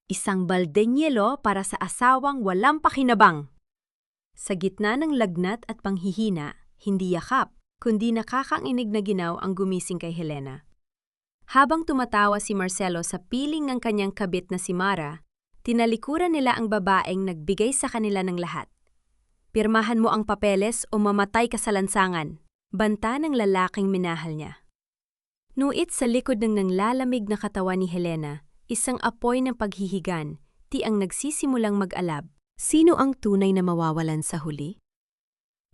Isang baldeng yelo para sa asawang walang pakinabang. Sa gitna ng lagnat at panghihina, hindi yakap, kundi nakakaanginig na ginaw ang gumising kay Helena. Habang tumatawa si Marcelo sa piling ng kanyang kabit na si Mara, tinalikuran nila ang babaeng nagbigay sa kanila ng lahat. Pirmahan mo ang papeles o mamatay ka sa lansangan, banta ng lalaking minahal niya. Nuit sa likod ng nanglalamig na katawan ni Helena, isang apoy ng paghihigan, ang nagsisimulang mag-alab. Sino ang tunay na mawawalan sa huli?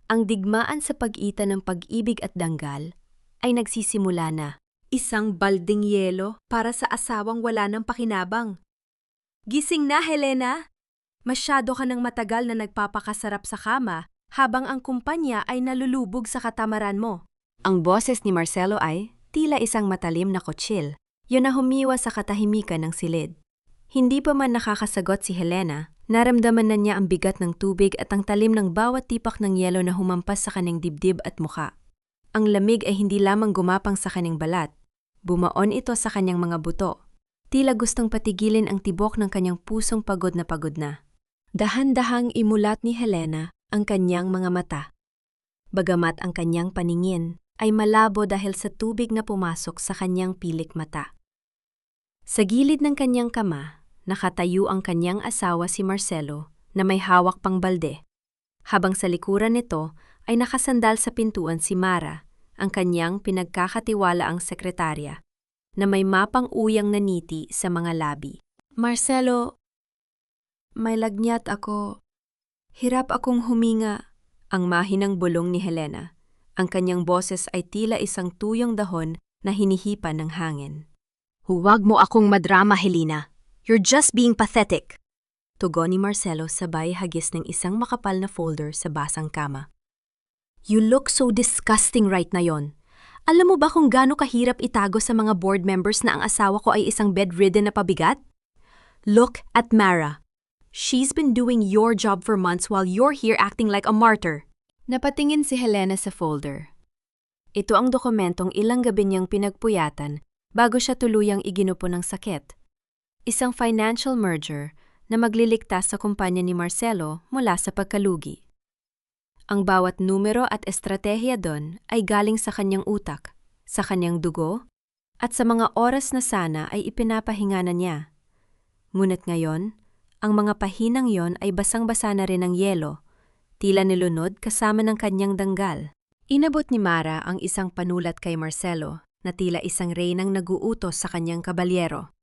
Ang digmaan sa pag-ita ng pag-ibig at danggal ay nagsisimula na. Isang balding yelo para sa asawang wala ng pakinabang. Gising na, Helena! Masyado ka ng matagal na nagpapakasarap sa kama habang ang kumpanya ay nalulubog sa katamaran mo. Ang boses ni Marcelo ay tila isang matalim na kutsil, yun na humiwa sa katahimikan ng silid. Hindi pa man nakakasagot si Helena, naramdaman na niya ang bigat ng tubig at ang talim ng bawat tipak ng yelo na humampas sa kanyang dibdib at mukha. Ang lamig ay hindi lamang gumapang sa kanyang balat, bumaon ito sa kanyang mga buto. Tila gustong patigilin ang tibok ng kanyang pusong pagod na pagod na. Dahan-dahang imulat ni Helena ang kanyang mga mata. Bagamat ang kanyang paningin ay malabo dahil sa tubig na pumasok sa kanyang pilik mata. Sa gilid ng kanyang kama, nakatayo ang kanyang asawa si Marcelo na may hawak pang balde. Habang sa likuran nito ay nakasandal sa pintuan si Mara, ang kanyang pinagkakatiwalaang sekretarya, na may mapang uyang naniti sa mga labi. Marcelo, may lagnat ako. Hirap akong huminga. Ang mahinang bulong ni Helena. Ang kanyang boses ay tila isang tuyong dahon na hinihipan ng hangin. Huwag mo akong madrama, Helena. You're just being pathetic. Tugon ni Marcelo sabay hagis ng isang makapal na folder sa basang kama. You look so disgusting right na yon. Alam mo ba kung gaano kahirap itago sa mga board members na ang asawa ko ay isang bedridden na pabigat? Look at Mara. She's been doing your job for months while you're here acting like a martyr. Napatingin si Helena sa folder. Ito ang dokumentong ilang gabi niyang pinagpuyatan bago siya tuluyang iginupo ng sakit. Isang financial merger na magliligtas sa kumpanya ni Marcelo mula sa pagkalugi. Ang bawat numero at estratehiya doon ay galing sa kanyang utak, sa kanyang dugo, at sa mga oras na sana ay ipinapahinga na niya. Ngunit ngayon, ang mga pahinang yon ay basang-basa na rin ng yelo, tila nilunod kasama ng kanyang danggal. Inabot ni Mara ang isang panulat kay Marcelo na tila isang reynang naguutos sa kanyang kabalyero.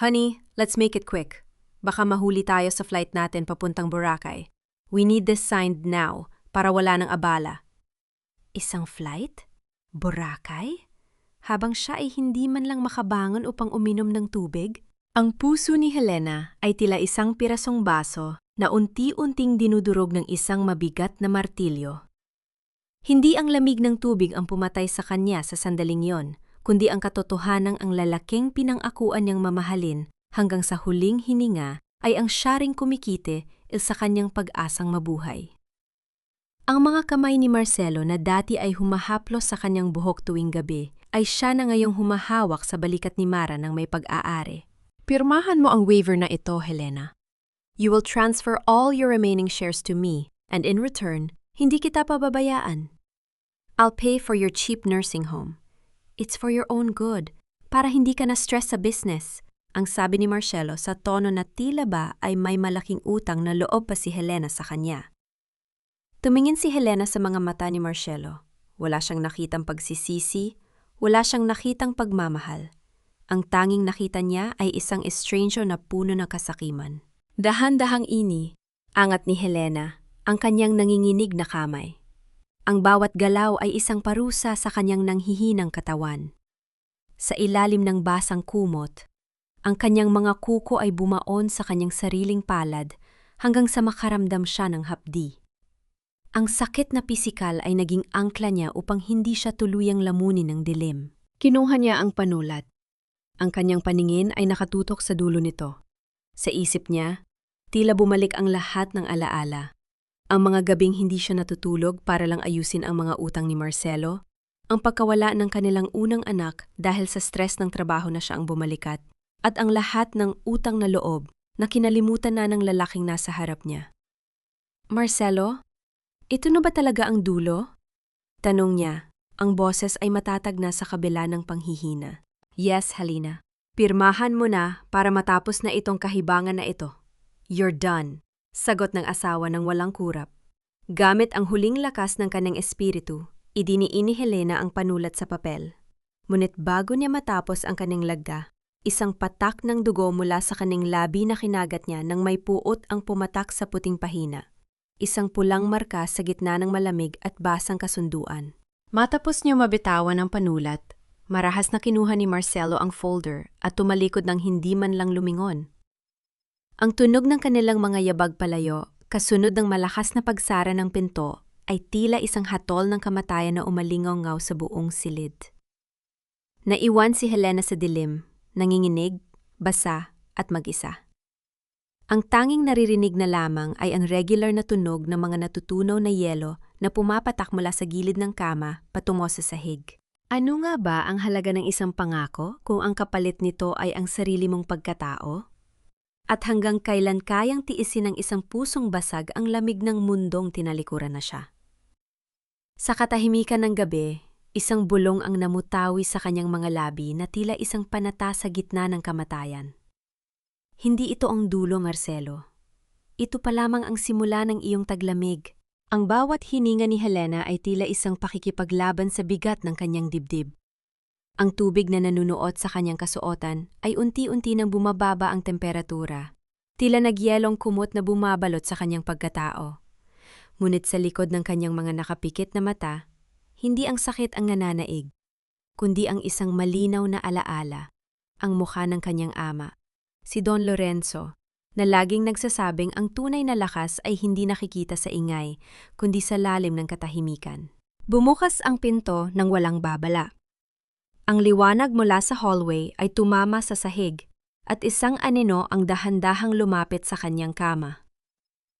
Honey, let's make it quick. Baka mahuli tayo sa flight natin papuntang Boracay. We need this signed now para wala ng abala. Isang flight? Boracay? Habang siya ay hindi man lang makabangon upang uminom ng tubig, ang puso ni Helena ay tila isang pirasong baso na unti-unting dinudurog ng isang mabigat na martilyo. Hindi ang lamig ng tubig ang pumatay sa kanya sa sandaling yon, kundi ang katotohanang ang lalaking pinang-akuan niyang mamahalin hanggang sa huling hininga ay ang siya ring kumikite sa kanyang pag-asang mabuhay. Ang mga kamay ni Marcelo na dati ay humahaplos sa kanyang buhok tuwing gabi ay siya na ngayong humahawak sa balikat ni Mara ng may pag-aari. Pirmahan mo ang waiver na ito, Helena. You will transfer all your remaining shares to me and in return, hindi kita pababayaan. I'll pay for your cheap nursing home. It's for your own good, para hindi ka na-stress sa business. Ang sabi ni Marcelo sa tono na tila ba ay may malaking utang na loob pa si Helena sa kanya. Tumingin si Helena sa mga mata ni Marcelo. Wala siyang nakitang pagsisisi, wala siyang nakitang pagmamahal. Ang tanging nakita niya ay isang estrangyo na puno ng kasakiman. Dahan-dahang angat ni Helena ang kanyang nanginginig na kamay. Ang bawat galaw ay isang parusa sa kanyang nanghihinang katawan. Sa ilalim ng basang kumot, ang kanyang mga kuko ay bumaon sa kanyang sariling palad hanggang sa makaramdam siya ng hapdi. Ang sakit na pisikal ay naging angkla niya upang hindi siya tuluyang lamunin ng dilim. Kinuha niya ang panulat. Ang kanyang paningin ay nakatutok sa dulo nito. Sa isip niya, tila bumalik ang lahat ng alaala. Ang mga gabing hindi siya natutulog para lang ayusin ang mga utang ni Marcelo, ang pagkawala ng kanilang unang anak dahil sa stress ng trabaho na siya ang bumalikat, at ang lahat ng utang na loob na kinalimutan na ng lalaking nasa harap niya. Marcelo, ito na ba talaga ang dulo? Tanong niya, ang boses ay matatag na sa kabila ng panghihina. Yes, Halina. Pirmahan mo na para matapos na itong kahibangan na ito. You're done. Sagot ng asawa ng walang kurap. Gamit ang huling lakas ng kanyang espiritu, idiniin ni Helena ang panulat sa papel. Ngunit bago niya matapos ang kanyang lagda, isang patak ng dugo mula sa kanyang labi na kinagat niya nang may puot ang pumatak sa puting pahina. Isang pulang marka sa gitna ng malamig at basang kasunduan. Matapos niya mabitawan ang panulat, marahas na kinuha ni Marcelo ang folder at tumalikod ng hindi man lang lumingon. Ang tunog ng kanilang mga yabag palayo, kasunod ng malakas na pagsara ng pinto, ay tila isang hatol ng kamatayan na umalingaw-ngaw sa buong silid. Naiwan si Helena sa dilim, nanginginig, basa at mag-isa. Ang tanging naririnig na lamang ay ang regular na tunog ng mga natutunaw na yelo na pumapatak mula sa gilid ng kama patungo sa sahig. Ano nga ba ang halaga ng isang pangako kung ang kapalit nito ay ang sarili mong pagkatao? At hanggang kailan kayang tiisin ng isang pusong basag ang lamig ng mundong tinalikuran na siya? Sa katahimikan ng gabi, isang bulong ang namutawi sa kanyang mga labi na tila isang panata sa gitna ng kamatayan. Hindi ito ang dulo, Marcelo. Ito pa lamang ang simula ng iyong taglamig. Ang bawat hininga ni Helena ay tila isang pakikipaglaban sa bigat ng kanyang dibdib. Ang tubig na nanunuot sa kanyang kasuotan ay unti-unti nang bumababa ang temperatura, tila nagyelong kumot na bumabalot sa kanyang pagkatao. Ngunit sa likod ng kanyang mga nakapikit na mata, hindi ang sakit ang nananaig, kundi ang isang malinaw na alaala, ang mukha ng kanyang ama, si Don Lorenzo, na laging nagsasabing ang tunay na lakas ay hindi nakikita sa ingay, kundi sa lalim ng katahimikan. Bumukas ang pinto nang walang babala. Ang liwanag mula sa hallway ay tumama sa sahig at isang anino ang dahan-dahang lumapit sa kanyang kama.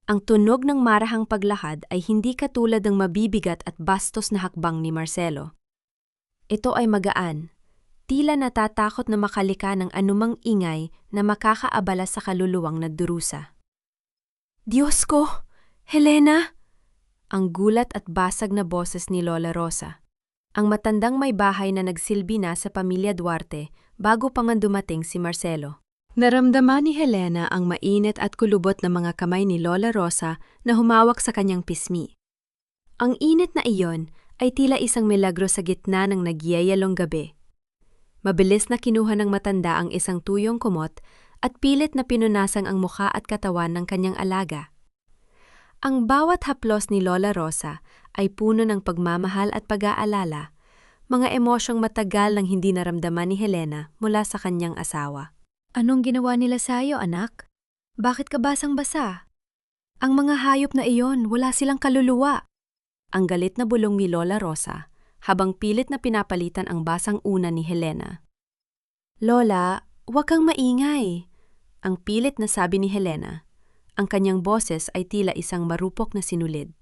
Ang tunog ng marahang paglahad ay hindi katulad ng mabibigat at bastos na hakbang ni Marcelo. Ito ay magaan, tila natatakot na makalika ng anumang ingay na makakaabala sa kaluluwang nagdurusa. Diyos ko! Helena! Ang gulat at basag na boses ni Lola Rosa. Ang matandang may bahay na nagsilbi na sa pamilya Duarte bago pa man dumating si Marcelo. Naramdaman ni Helena ang mainit at kulubot na mga kamay ni Lola Rosa na humawak sa kanyang pismi. Ang init na iyon ay tila isang milagro sa gitna ng nagyayalong gabi. Mabilis na kinuha ng matanda ang isang tuyong kumot at pilit na pinunasang ang mukha at katawan ng kanyang alaga. Ang bawat haplos ni Lola Rosa ay puno ng pagmamahal at pag-aalala, mga emosyong matagal nang hindi naramdaman ni Helena mula sa kanyang asawa. Anong ginawa nila sa'yo, anak? Bakit ka basang-basa? Ang mga hayop na iyon, wala silang kaluluwa. Ang galit na bulong ni Lola Rosa habang pilit na pinapalitan ang basang una ni Helena. Lola, huwag kang maingay. Ang pilit na sabi ni Helena. Ang kanyang boses ay tila isang marupok na sinulid.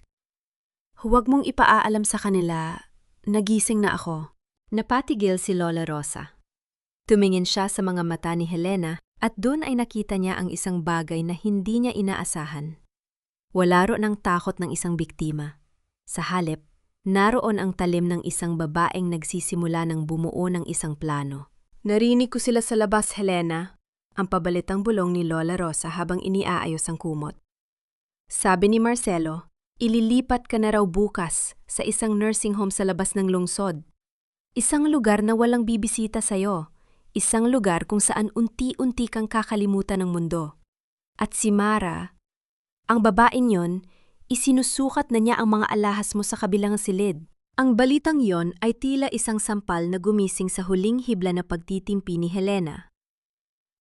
Huwag mong ipaaalam sa kanila, nagising na ako. Napatigil si Lola Rosa. Tumingin siya sa mga mata ni Helena at doon ay nakita niya ang isang bagay na hindi niya inaasahan. Wala ro ng takot ng isang biktima. Sa halip, naroon ang talim ng isang babaeng nagsisimula ng bumuo ng isang plano. Narinig ko sila sa labas, Helena. Ang pabalitang bulong ni Lola Rosa habang iniaayos ang kumot. Sabi ni Marcelo, ililipat ka na raw bukas sa isang nursing home sa labas ng lungsod. Isang lugar na walang bibisita sa'yo. Isang lugar kung saan unti-unti kang kakalimutan ng mundo. At si Mara, ang babaeng yon, isinusukat na niya ang mga alahas mo sa kabilang silid. Ang balitang yon ay tila isang sampal na gumising sa huling hibla na pagtitimpi ni Helena.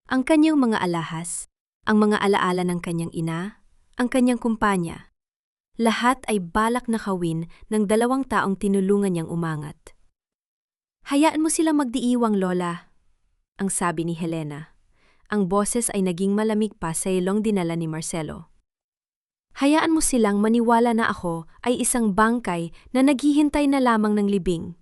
Ang kanyang mga alahas, ang mga alaala ng kanyang ina, ang kanyang kumpanya, lahat ay balak na kawin ng dalawang taong tinulungan niyang umangat. Hayaan mo silang magdiiwang, Lola, ang sabi ni Helena. Ang boses ay naging malamig pa sa ilong dinala ni Marcelo. Hayaan mo silang maniwala na ako ay isang bangkay na naghihintay na lamang ng libing.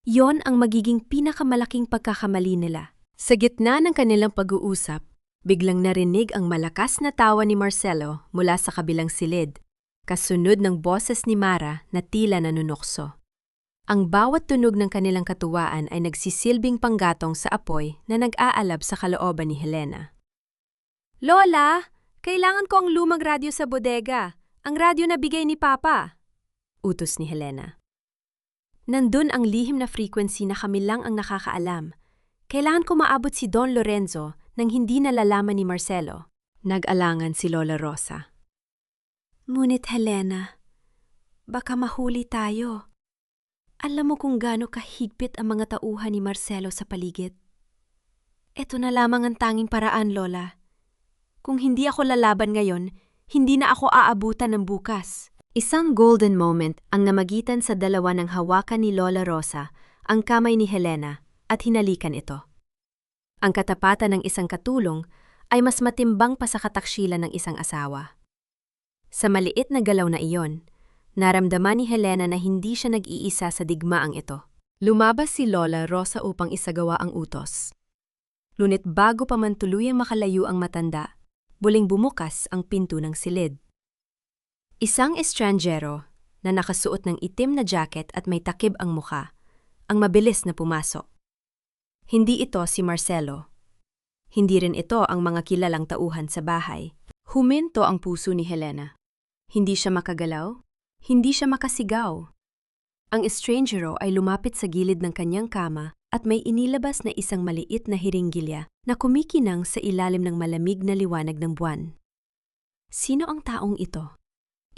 Yon ang magiging pinakamalaking pagkakamali nila. Sa gitna ng kanilang pag-uusap, biglang narinig ang malakas na tawa ni Marcelo mula sa kabilang silid, kasunod ng boses ni Mara na tila nanunokso. Ang bawat tunog ng kanilang katuwaan ay nagsisilbing panggatong sa apoy na nag-aalab sa kalooban ni Helena. "Lola, kailangan ko ang lumang radyo sa bodega. Ang radyo na bigay ni Papa," utos ni Helena. "Nandun ang lihim na frequency na kami lang ang nakakaalam. Kailangan ko maabot si Don Lorenzo nang hindi nalalaman ni Marcelo." Nag-alangan si Lola Rosa. "Ngunit Helena, baka mahuli tayo. Alam mo kung gaano kahigpit ang mga tauhan ni Marcelo sa paligid. Ito na lamang ang tanging paraan, Lola. Kung hindi ako lalaban ngayon, hindi na ako aabutan ng bukas." Isang golden moment ang namagitan sa dalawa ng hawakan ni Lola Rosa, ang kamay ni Helena, at hinalikan ito. Ang katapatan ng isang katulong ay mas matimbang pa sa kataksyilan ng isang asawa. Sa maliit na galaw na iyon, naramdaman ni Helena na hindi siya nag-iisa sa digmaang ito. Lumabas si Lola Rosa upang isagawa ang utos. Ngunit bago pa man tuluyang makalayo ang matanda, buling bumukas ang pinto ng silid. Isang estranjero na nakasuot ng itim na jacket at may takib ang mukha, ang mabilis na pumasok. Hindi ito si Marcelo. Hindi rin ito ang mga kilalang tauhan sa bahay. Huminto ang puso ni Helena. Hindi siya makagalaw. Hindi siya makasigaw. Ang estrangero ay lumapit sa gilid ng kanyang kama at may inilabas na isang maliit na hiringgilya na kumikinang sa ilalim ng malamig na liwanag ng buwan. Sino ang taong ito?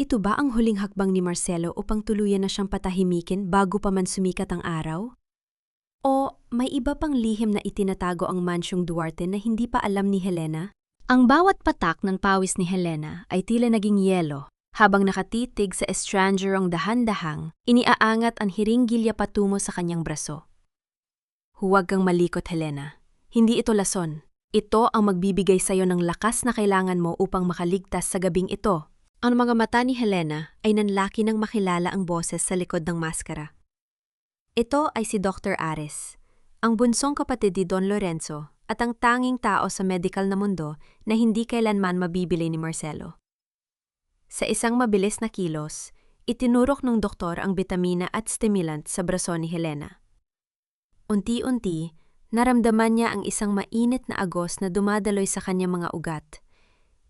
Ito ba ang huling hakbang ni Marcelo upang tuluyan na siyang patahimikin bago pa man sumikat ang araw? O may iba pang lihim na itinatago ang mansyong Duarte na hindi pa alam ni Helena? Ang bawat patak ng pawis ni Helena ay tila naging yelo. Habang nakatitig sa estrangerong dahan-dahang, iniaangat ang hiringgilya patungo sa kanyang braso. "Huwag kang malikot, Helena. Hindi ito lason. Ito ang magbibigay sa'yo ng lakas na kailangan mo upang makaligtas sa gabing ito." Ang mga mata ni Helena ay nanlaki nang makilala ang boses sa likod ng maskara. Ito ay si Dr. Ares, ang bunsong kapatid ni Don Lorenzo at ang tanging tao sa medical na mundo na hindi kailanman mabibili ni Marcelo. Sa isang mabilis na kilos, itinurok ng doktor ang bitamina at stimulant sa braso ni Helena. Unti-unti, naramdaman niya ang isang mainit na agos na dumadaloy sa kanyang mga ugat.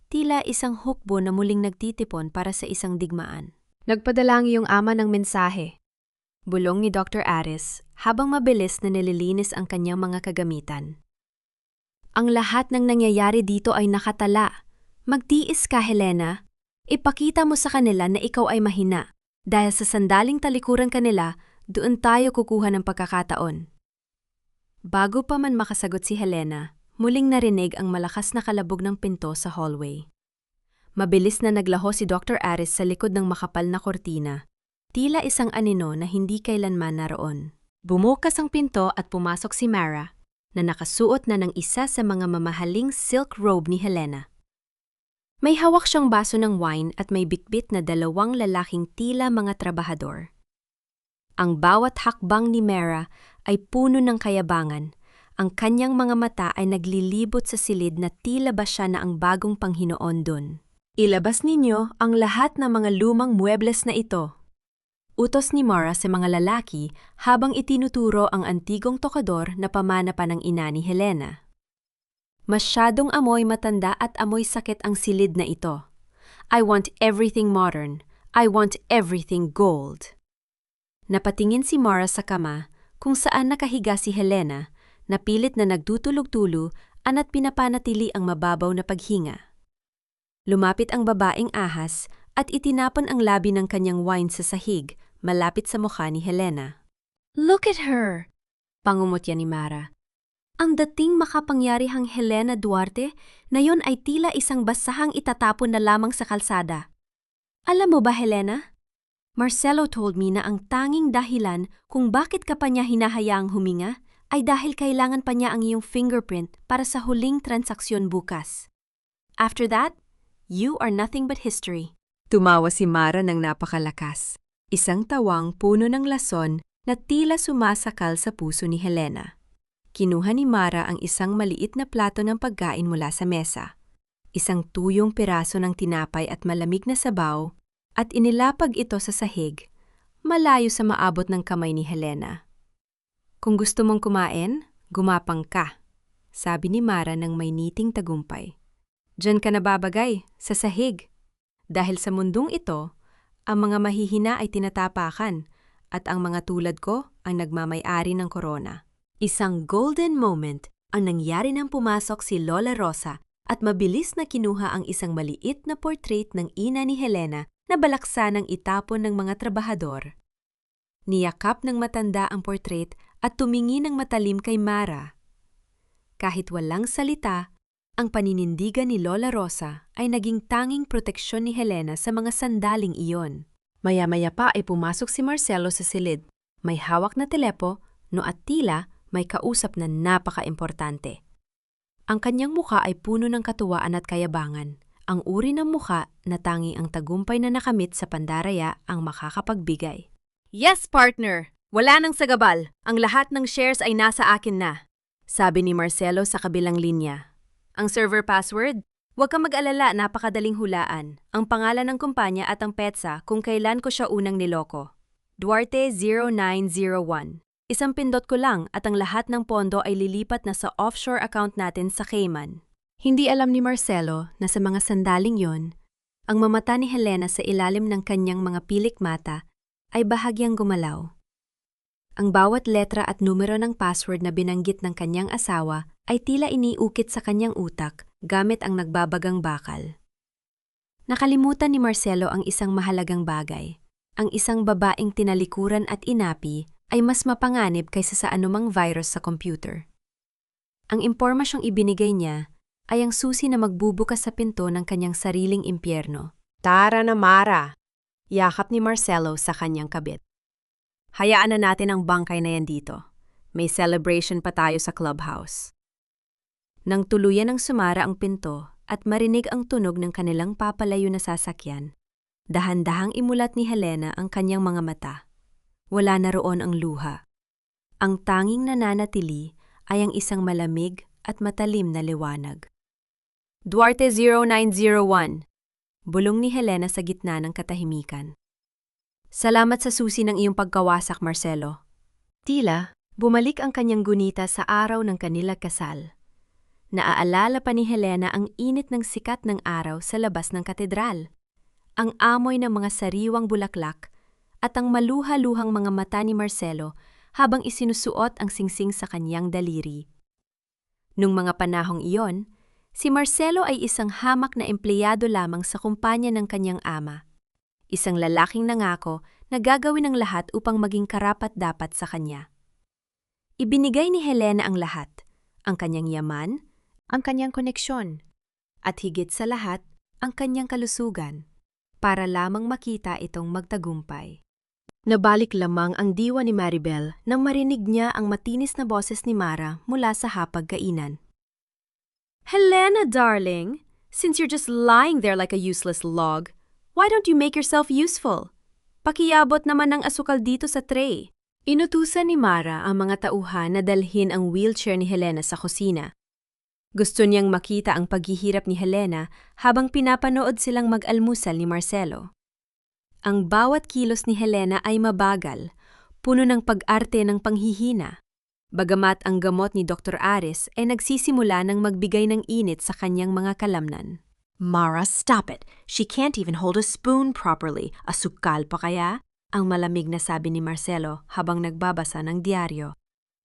Tila isang hukbo na muling nagtitipon para sa isang digmaan. "Nagpadala ang iyong ama ng mensahe," bulong ni Dr. Ares habang mabilis na nililinis ang kanyang mga kagamitan. "Ang lahat ng nangyayari dito ay nakatala. Magtiis ka, Helena. Ipakita mo sa kanila na ikaw ay mahina. Dahil sa sandaling talikuran kanila, doon tayo kukuha ng pagkakataon." Bago pa man makasagot si Helena, muling narinig ang malakas na kalabog ng pinto sa hallway. Mabilis na naglaho si Dr. Ares sa likod ng makapal na kortina. Tila isang anino na hindi kailanman naroon. Bumukas ang pinto at pumasok si Mara, na nakasuot na ng isa sa mga mamahaling silk robe ni Helena. May hawak siyang baso ng wine at may bitbit na dalawang lalaking tila mga trabahador. Ang bawat hakbang ni Mara ay puno ng kayabangan. Ang kanyang mga mata ay naglilibot sa silid na tila ba siya na ang bagong Panghinoon dun. "Ilabas ninyo ang lahat ng mga lumang muebles na ito," utos ni Mara sa mga lalaki habang itinuturo ang antigong tokador na pamana pa ng ina ni Helena. Masyadong amoy matanda at amoy sakit ang silid na ito. "I want everything modern. I want everything gold." Napatingin si Mara sa kama kung saan nakahiga si Helena, napilit na nagtutulog-tulo at pinapanatili ang mababaw na paghinga. Lumapit ang babaeng ahas at itinapon ang labi ng kanyang wine sa sahig, malapit sa mukha ni Helena. "Look at her!" pangumutya ni Mara. Ang dating makapangyarihang Helena Duarte na yon ay tila isang basahang itatapon na lamang sa kalsada. "Alam mo ba, Helena? Marcelo told me na ang tanging dahilan kung bakit ka pa niya hinahayaang huminga ay dahil kailangan pa niya ang iyong fingerprint para sa huling transaksyon bukas. After that, you are nothing but history." Tumawa si Mara ng napakalakas, isang tawang puno ng lason na tila sumasakal sa puso ni Helena. Kinuha ni Mara ang isang maliit na plato ng pagkain mula sa mesa. Isang tuyong piraso ng tinapay at malamig na sabaw, at inilapag ito sa sahig, malayo sa maabot ng kamay ni Helena. Kung gusto mong kumain, gumapang ka, sabi ni Mara ng may niting tagumpay. Diyan ka nababagay, sa sahig. Dahil sa mundong ito, ang mga mahihina ay tinatapakan at ang mga tulad ko ang nagmamay-ari ng korona. Isang golden moment ang nangyari nang pumasok si Lola Rosa at mabilis na kinuha ang isang maliit na portrait ng ina ni Helena na balaksa ng itapon ng mga trabahador. Niyakap ng matanda ang portrait at tumingin ng matalim kay Mara. Kahit walang salita, ang paninindigan ni Lola Rosa ay naging tanging proteksyon ni Helena sa mga sandaling iyon. Maya-maya pa ay pumasok si Marcelo sa silid. May hawak na telepo, no at tila may kausap na napaka-importante. Ang kanyang mukha ay puno ng katuwaan at kayabangan. Ang uri ng mukha na tanging ang tagumpay na nakamit sa pandaraya ang makakapagbigay. Yes, partner! Wala nang sagabal. Ang lahat ng shares ay nasa akin na, sabi ni Marcelo sa kabilang linya. Ang server password? Huwag kang mag-alala, napakadaling hulaan. Ang pangalan ng kumpanya at ang petsa kung kailan ko siya unang niloko. Duarte 0901. Isang pindot ko lang at ang lahat ng pondo ay lilipat na sa offshore account natin sa Cayman. Hindi alam ni Marcelo na sa mga sandaling yon, ang mamata ni Helena sa ilalim ng kanyang mga pilik mata ay bahagyang gumalaw. Ang bawat letra at numero ng password na binanggit ng kanyang asawa ay tila iniukit sa kanyang utak gamit ang nagbabagang bakal. Nakalimutan ni Marcelo ang isang mahalagang bagay. Ang isang babaeng tinalikuran at inapi ay mas mapanganib kaysa sa anumang virus sa computer. Ang impormasyong ibinigay niya ay ang susi na magbubukas sa pinto ng kanyang sariling impyerno. Tara na, Mara! Yakap ni Marcelo sa kanyang kabit. Hayaan na natin ang bangkay na yan dito. May celebration pa tayo sa clubhouse. Nang tuluyan ng sumara ang pinto at marinig ang tunog ng kanilang papalayo na sasakyan, dahan-dahang imulat ni Helena ang kanyang mga mata. Wala na roon ang luha. Ang tanging nananatili ay ang isang malamig at matalim na liwanag. Duarte 0901. Bulong ni Helena sa gitna ng katahimikan. Salamat sa susi ng iyong pagkawasak, Marcelo. Tila, bumalik ang kanyang gunita sa araw ng kanilang kasal. Naaalala pa ni Helena ang init ng sikat ng araw sa labas ng katedral, ang amoy ng mga sariwang bulaklak, at ang maluha-luhang mga mata ni Marcelo habang isinusuot ang singsing sa kanyang daliri. Nung mga panahong iyon, si Marcelo ay isang hamak na empleyado lamang sa kumpanya ng kanyang ama. Isang lalaking nangako na gagawin ang lahat upang maging karapat-dapat sa kanya. Ibinigay ni Helena ang lahat, ang kanyang yaman, ang kanyang koneksyon, at higit sa lahat, ang kanyang kalusugan, para lamang makita itong magtagumpay. Nabalik lamang ang diwa ni Maribel nang marinig niya ang matinis na boses ni Mara mula sa hapagkainan. Helena, darling, since you're just lying there like a useless log, why don't you make yourself useful? Pakiabot naman ng asukal dito sa tray. Inutusan ni Mara ang mga tauhan na dalhin ang wheelchair ni Helena sa kusina. Gusto niyang makita ang paghihirap ni Helena habang pinapanood silang mag-almusal ni Marcelo. Ang bawat kilos ni Helena ay mabagal, puno ng pag-arte ng panghihina. Bagamat ang gamot ni Dr. Aris ay nagsisimula ng magbigay ng init sa kanyang mga kalamnan. Mara, stop it! She can't even hold a spoon properly. Asukal pa kaya? Ang malamig na sabi ni Marcelo habang nagbabasa ng diaryo.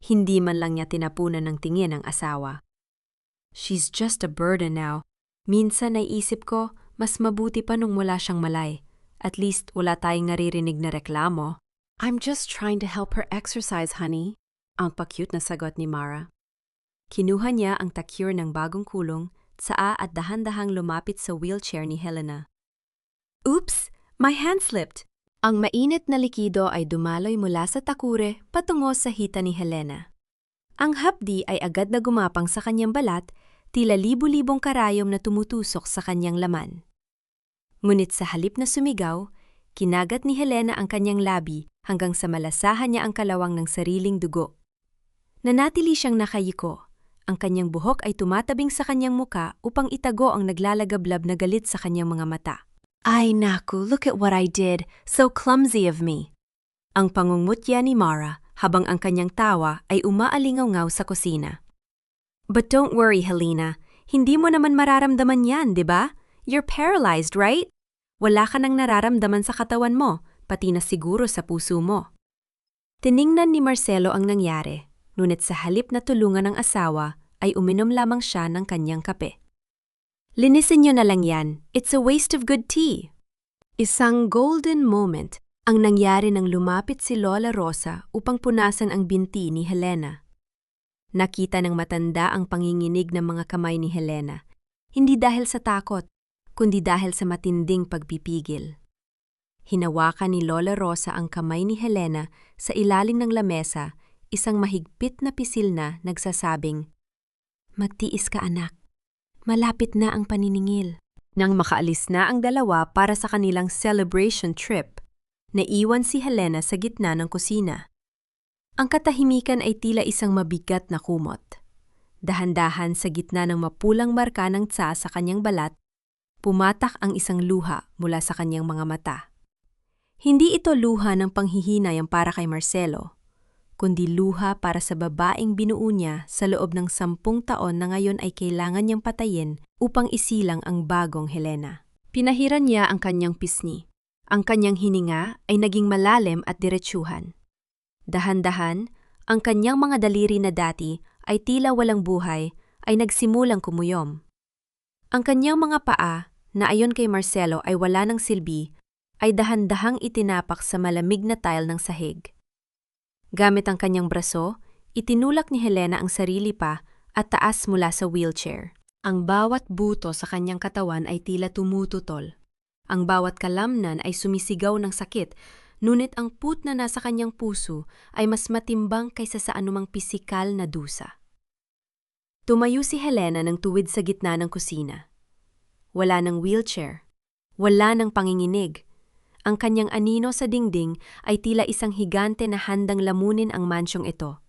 Hindi man lang niya tinapunan ng tingin ang asawa. She's just a burden now. Minsan naisip ko, mas mabuti pa nung wala siyang malay. At least wala tayong naririnig na reklamo. I'm just trying to help her exercise, honey. Ang pa-cute na sagot ni Mara. Kinuha niya ang takure ng bagong kulong, tsaa at dahan-dahang lumapit sa wheelchair ni Helena. Oops! My hand slipped! Ang mainit na likido ay dumaloy mula sa takure patungo sa hita ni Helena. Ang hapdi ay agad na gumapang sa kanyang balat, tila libu-libong karayom na tumutusok sa kanyang laman. Ngunit sa halip na sumigaw, kinagat ni Helena ang kanyang labi hanggang sa malasahan niya ang kalawang ng sariling dugo. Nanatili siyang nakayiko. Ang kanyang buhok ay tumatabing sa kanyang muka upang itago ang naglalagablab na galit sa kanyang mga mata. Ay naku, look at what I did. So clumsy of me. Ang pangungmutya ni Mara habang ang kanyang tawa ay umaalingaw-ngaw sa kusina. But don't worry, Helena. Hindi mo naman mararamdaman yan, di ba? You're paralyzed, right? Wala ka nang nararamdaman sa katawan mo, pati na siguro sa puso mo. Tiningnan ni Marcelo ang nangyari, ngunit sa halip na tulungan ng asawa, ay uminom lamang siya ng kanyang kape. Linisin niyo na lang yan. It's a waste of good tea. Isang golden moment ang nangyari nang lumapit si Lola Rosa upang punasan ang binti ni Helena. Nakita ng matanda ang panginginig ng mga kamay ni Helena, hindi dahil sa takot, kundi dahil sa matinding pagpipigil. Hinawakan ni Lola Rosa ang kamay ni Helena sa ilalim ng lamesa, isang mahigpit na pisil na nagsasabing, "Magtiis ka anak, malapit na ang paniningil." Nang makaalis na ang dalawa para sa kanilang celebration trip, naiwan si Helena sa gitna ng kusina. Ang katahimikan ay tila isang mabigat na kumot. Dahan-dahan sa gitna ng mapulang marka ng tsa sa kanyang balat, pumatak ang isang luha mula sa kanyang mga mata. Hindi ito luha ng panghihinayang para kay Marcelo, kundi luha para sa babaeng binuo niya sa loob ng 10 taon na ngayon ay kailangan niyang patayin upang isilang ang bagong Helena. Pinahiran niya ang kanyang pisngi. Ang kanyang hininga ay naging malalim at diretsuhan. Dahan-dahan, ang kanyang mga daliri na dati ay tila walang buhay ay nagsimulang kumuyom. Ang kanyang mga paa, na ayon kay Marcelo ay wala ng silbi, ay dahan-dahang itinapak sa malamig na tile ng sahig. Gamit ang kanyang braso, itinulak ni Helena ang sarili pa at taas mula sa wheelchair. Ang bawat buto sa kanyang katawan ay tila tumututol. Ang bawat kalamnan ay sumisigaw ng sakit, ngunit ang put na nasa kanyang puso ay mas matimbang kaysa sa anumang pisikal na dusa. Tumayo si Helena ng tuwid sa gitna ng kusina. Wala ng wheelchair. Wala ng panginginig. Ang kanyang anino sa dingding ay tila isang higante na handang lamunin ang mansyong ito.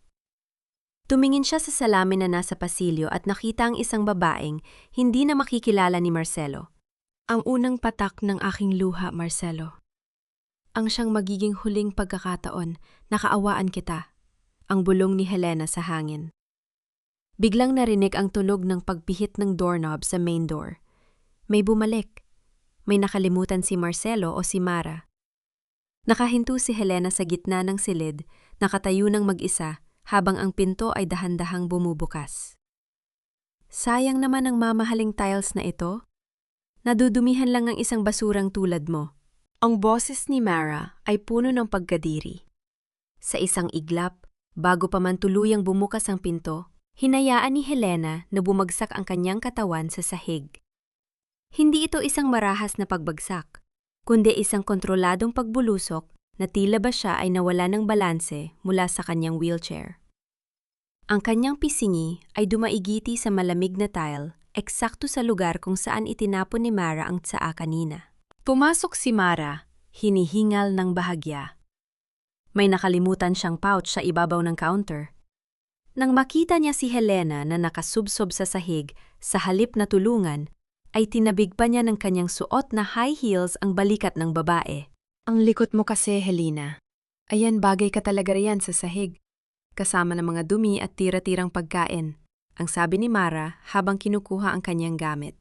Tumingin siya sa salamin na nasa pasilyo at nakita ang isang babaeng hindi na makikilala ni Marcelo. Ang unang patak ng aking luha, Marcelo. Ang siyang magiging huling pagkakataon, nakaawaan kita. Ang bulong ni Helena sa hangin. Biglang narinig ang tunog ng pagpihit ng doorknob sa main door. May bumalik. May nakalimutan si Marcelo o si Mara. Nakahinto si Helena sa gitna ng silid, nakatayo ng mag-isa habang ang pinto ay dahan-dahang bumubukas. Sayang naman ang mamahaling tiles na ito. Nadudumihan lang ng isang basurang tulad mo. Ang boses ni Mara ay puno ng pagkadiri. Sa isang iglap, bago pa man tuluyang bumukas ang pinto, hinayaan ni Helena na bumagsak ang kanyang katawan sa sahig. Hindi ito isang marahas na pagbagsak, kundi isang kontroladong pagbulusok na tila ba siya ay nawala ng balanse mula sa kanyang wheelchair. Ang kanyang pisingi ay dumaigiti sa malamig na tile, eksakto sa lugar kung saan itinapon ni Mara ang tsaa kanina. Pumasok si Mara, hinihingal ng bahagya. May nakalimutan siyang pouch sa ibabaw ng counter. Nang makita niya si Helena na nakasubsob sa sahig, sa halip na tulungan, ay tinabig pa niya ng kanyang suot na high heels ang balikat ng babae. Ang likot mo kasi, Helena. Ayan, bagay ka talaga riyan sa sahig. Kasama ng mga dumi at tira-tirang pagkain, ang sabi ni Mara habang kinukuha ang kanyang gamit.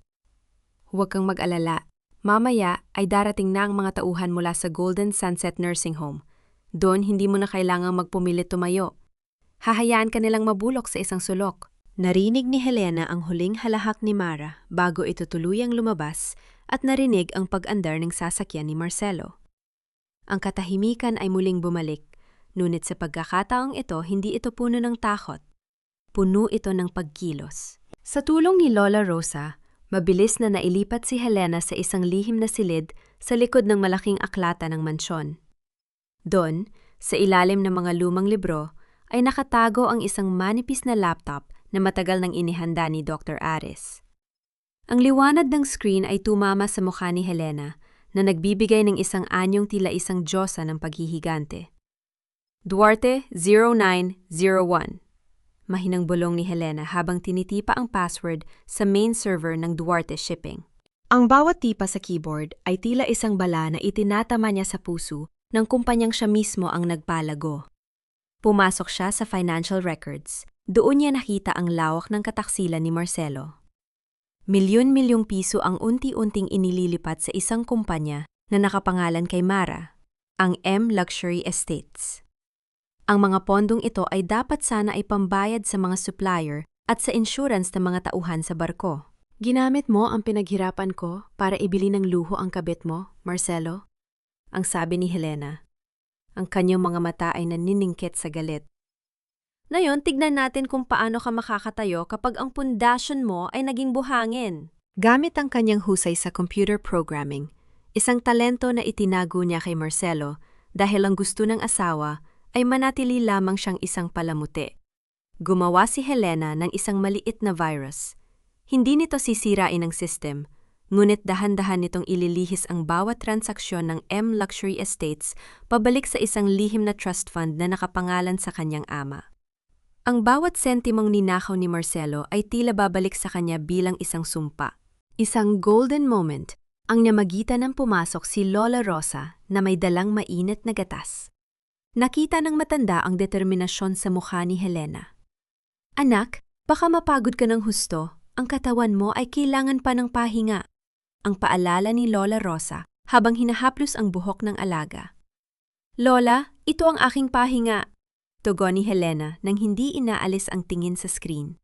Huwag kang mag-alala. Mamaya ay darating na ang mga tauhan mula sa Golden Sunset Nursing Home. Doon hindi mo na kailangang magpumilit tumayo. Hahayaan ka nilang mabulok sa isang sulok. Narinig ni Helena ang huling halahak ni Mara bago ito tuluyang lumabas at narinig ang pag-andar ng sasakyan ni Marcelo. Ang katahimikan ay muling bumalik, ngunit sa pagkakataong ito hindi ito puno ng takot. Puno ito ng pagkilos. Sa tulong ni Lola Rosa, mabilis na nailipat si Helena sa isang lihim na silid sa likod ng malaking aklata ng mansyon. Doon, sa ilalim ng mga lumang libro, ay nakatago ang isang manipis na laptop na matagal nang inihanda ni Dr. Aris. Ang liwanag ng screen ay tumama sa mukha ni Helena na nagbibigay ng isang anyong tila isang diyosa ng paghihigante. Duarte 0901. Mahinang bulong ni Helena habang tinitipa ang password sa main server ng Duarte Shipping. Ang bawat tipa sa keyboard ay tila isang bala na itinatama niya sa puso ng kumpanyang siya mismo ang nagpalago. Pumasok siya sa financial records. Doon niya nakita ang lawak ng kataksilan ni Marcelo. Milyon-milyong piso ang unti-unting inililipat sa isang kumpanya na nakapangalan kay Mara, ang M Luxury Estates. Ang mga pondong ito ay dapat sana ay pambayad sa mga supplier at sa insurance ng mga tauhan sa barko. Ginamit mo ang pinaghirapan ko para ibili ng luho ang kabit mo, Marcelo? Ang sabi ni Helena. Ang kanyang mga mata ay naniningkit sa galit. Ngayon, tignan natin kung paano ka makakatayo kapag ang pundasyon mo ay naging buhangin. Gamit ang kanyang husay sa computer programming, isang talento na itinago niya kay Marcelo dahil ang gusto ng asawa ay manatili lamang siyang isang palamuti. Gumawa si Helena ng isang maliit na virus. Hindi nito sisirain ang system, ngunit dahan-dahan nitong ililihis ang bawat transaksyon ng M Luxury Estates pabalik sa isang lihim na trust fund na nakapangalan sa kanyang ama. Ang bawat sentimong ninakaw ni Marcelo ay tila babalik sa kanya bilang isang sumpa. Isang golden moment ang namagitan ng pumasok si Lola Rosa na may dalang mainit na gatas. Nakita ng matanda ang determinasyon sa mukha ni Helena. Anak, baka mapagod ka ng husto. Ang katawan mo ay kailangan pa ng pahinga. Ang paalala ni Lola Rosa habang hinahaplos ang buhok ng alaga. Lola, ito ang aking pahinga. Tugon ni Helena nang hindi inaalis ang tingin sa screen.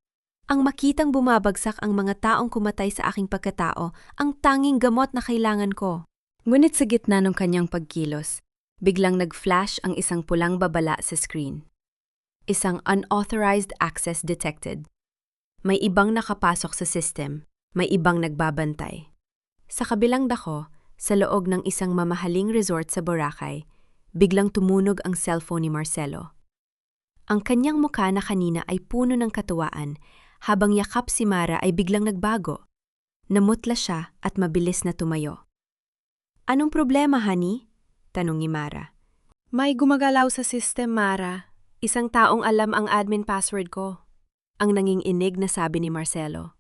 Ang makitang bumabagsak ang mga taong kumatay sa aking pagkatao ang tanging gamot na kailangan ko. Ngunit sa gitna ng kanyang pagkilos, biglang nag-flash ang isang pulang babala sa screen. Isang unauthorized access detected. May ibang nakapasok sa system, may ibang nagbabantay. Sa kabilang dako, sa loob ng isang mamahaling resort sa Boracay, biglang tumunog ang cellphone ni Marcelo. Ang kanyang mukha na kanina ay puno ng katuwaan, habang yakap si Mara ay biglang nagbago. Namutla siya at mabilis na tumayo. Anong problema, honey? Tanong ni Mara. May gumagalaw sa system, Mara. Isang taong alam ang admin password ko. Ang nanginginig na sabi ni Marcelo.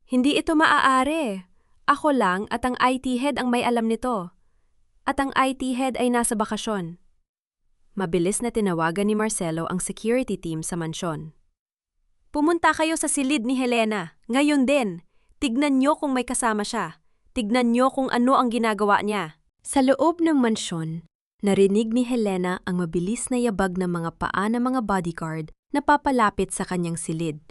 Hindi ito maaari. Ako lang at ang IT head ang may alam nito. At ang IT head ay nasa bakasyon. Mabilis na tinawagan ni Marcelo ang security team sa mansyon. Pumunta kayo sa silid ni Helena. Ngayon din. Tignan niyo kung may kasama siya. Tignan niyo kung ano ang ginagawa niya. Sa loob ng mansyon, narinig ni Helena ang mabilis na yabag ng mga paa ng mga bodyguard na papalapit sa kanyang silid.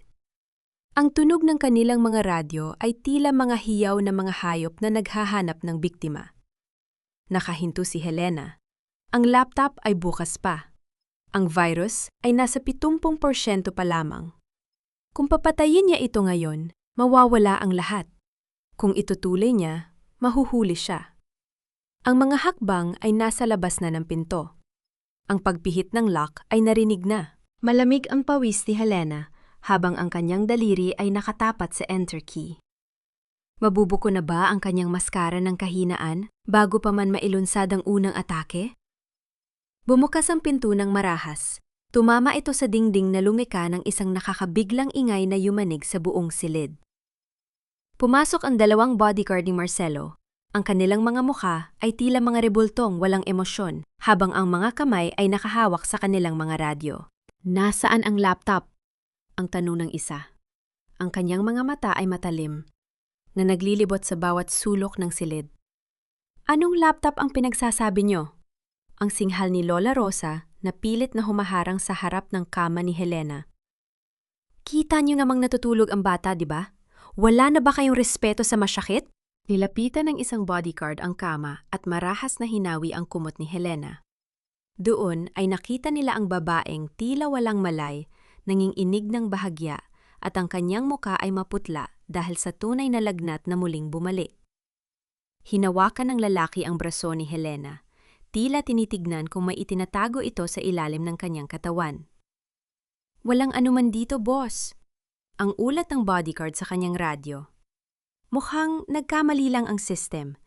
Ang tunog ng kanilang mga radyo ay tila mga hiyaw na mga hayop na naghahanap ng biktima. Nakahinto si Helena. Ang laptop ay bukas pa. Ang virus ay nasa 70% pa lamang. Kung papatayin niya ito ngayon, mawawala ang lahat. Kung itutuloy niya, mahuhuli siya. Ang mga hakbang ay nasa labas na ng pinto. Ang pagpihit ng lock ay narinig na. Malamig ang pawis ni Helena habang ang kanyang daliri ay nakatapat sa enter key. Mabubuko na ba ang kanyang maskara ng kahinaan bago pa man mailunsad ang unang atake? Bumukas ang pinto ng marahas. Tumama ito sa dingding na lumika ng isang nakakabiglang ingay na yumanig sa buong silid. Pumasok ang dalawang bodyguard ni Marcelo. Ang kanilang mga mukha ay tila mga rebultong walang emosyon, habang ang mga kamay ay nakahawak sa kanilang mga radyo. Nasaan ang laptop? Ang tanong ng isa. Ang kanyang mga mata ay matalim, na naglilibot sa bawat sulok ng silid. Anong laptop ang pinagsasabi niyo? Ang singhal ni Lola Rosa na pilit na humaharang sa harap ng kama ni Helena. Kita niyo namang natutulog ang bata, di ba? Wala na ba kayong respeto sa masyakit? Nilapitan ng isang bodyguard ang kama at marahas na hinawi ang kumot ni Helena. Doon ay nakita nila ang babaeng tila walang malay, nanginginig ng bahagya at ang kanyang muka ay maputla dahil sa tunay na lagnat na muling bumalik. Hinawakan ng lalaki ang braso ni Helena, tila tinitignan kung may itinatago ito sa ilalim ng kanyang katawan. Walang anuman dito, boss. Ang ulat ng bodyguard sa kanyang radyo. Mukhang nagkamali lang ang system.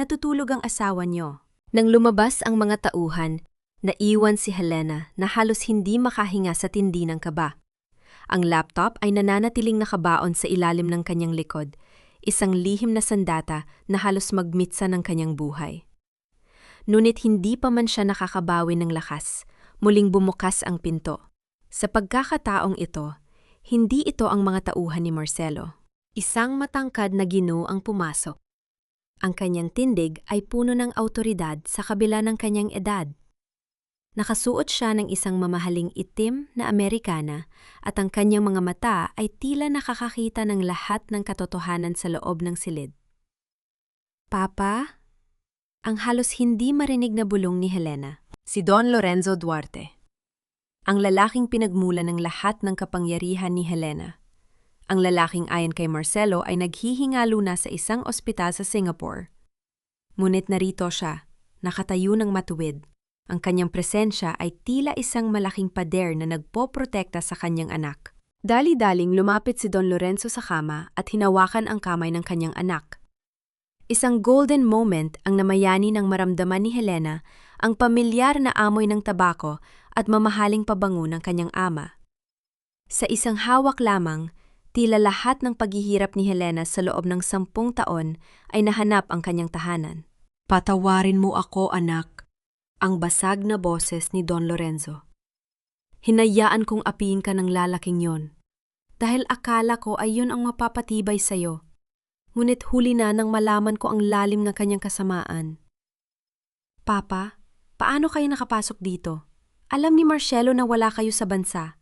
Natutulog ang asawa niyo. Nang lumabas ang mga tauhan, naiwan si Helena na halos hindi makahinga sa tindi ng kaba. Ang laptop ay nananatiling nakabaon sa ilalim ng kanyang likod, isang lihim na sandata na halos magmitsa ng kanyang buhay. Ngunit hindi pa man siya nakakabawi ng lakas, muling bumukas ang pinto. Sa pagkakataong ito, hindi ito ang mga tauhan ni Marcelo. Isang matangkad na Ginoo ang pumasok. Ang kanyang tindig ay puno ng awtoridad sa kabila ng kanyang edad. Nakasuot siya ng isang mamahaling itim na Amerikana at ang kanyang mga mata ay tila nakakakita ng lahat ng katotohanan sa loob ng silid. "Papa?" Ang halos hindi marinig na bulong ni Helena. Si Don Lorenzo Duarte. Ang lalaking pinagmula ng lahat ng kapangyarihan ni Helena. Ang lalaking ayon kay Marcelo ay naghihingalo na sa isang ospital sa Singapore. Ngunit narito siya, nakatayo ng matuwid. Ang kanyang presensya ay tila isang malaking pader na nagpoprotekta sa kanyang anak. Dali-daling lumapit si Don Lorenzo sa kama at hinawakan ang kamay ng kanyang anak. Isang golden moment ang namayani ng maramdaman ni Helena ang pamilyar na amoy ng tabako at mamahaling pabango ng kanyang ama. Sa isang hawak lamang, tila lahat ng paghihirap ni Helena sa loob ng 10 taon ay nahanap ang kanyang tahanan. "Patawarin mo ako, anak." Ang basag na boses ni Don Lorenzo. "Hinayaan kong apiin ka ng lalaking yon. Dahil akala ko ay yun ang mapapatibay sa'yo. Ngunit huli na nang malaman ko ang lalim ng kanyang kasamaan." "Papa, paano kayo nakapasok dito? Alam ni Marcelo na wala kayo sa bansa."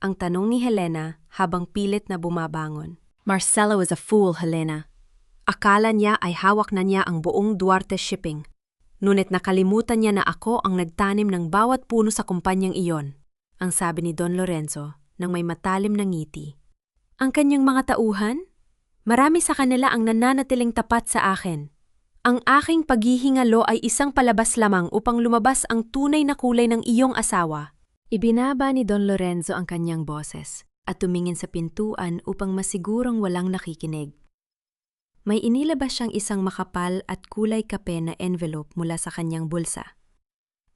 Ang tanong ni Helena habang pilit na bumabangon. "Marcelo is a fool, Helena. Akala niya ay hawak na niya ang buong Duarte Shipping. Ngunit nakalimutan niya na ako ang nagtanim ng bawat puno sa kumpanyang iyon," ang sabi ni Don Lorenzo nang may matalim na ngiti. "Ang kanyang mga tauhan? Marami sa kanila ang nananatiling tapat sa akin. Ang aking paghihingalo ay isang palabas lamang upang lumabas ang tunay na kulay ng iyong asawa." Ibinaba ni Don Lorenzo ang kanyang boses at tumingin sa pintuan upang masigurong walang nakikinig. May inilabas siyang isang makapal at kulay kape na envelope mula sa kanyang bulsa.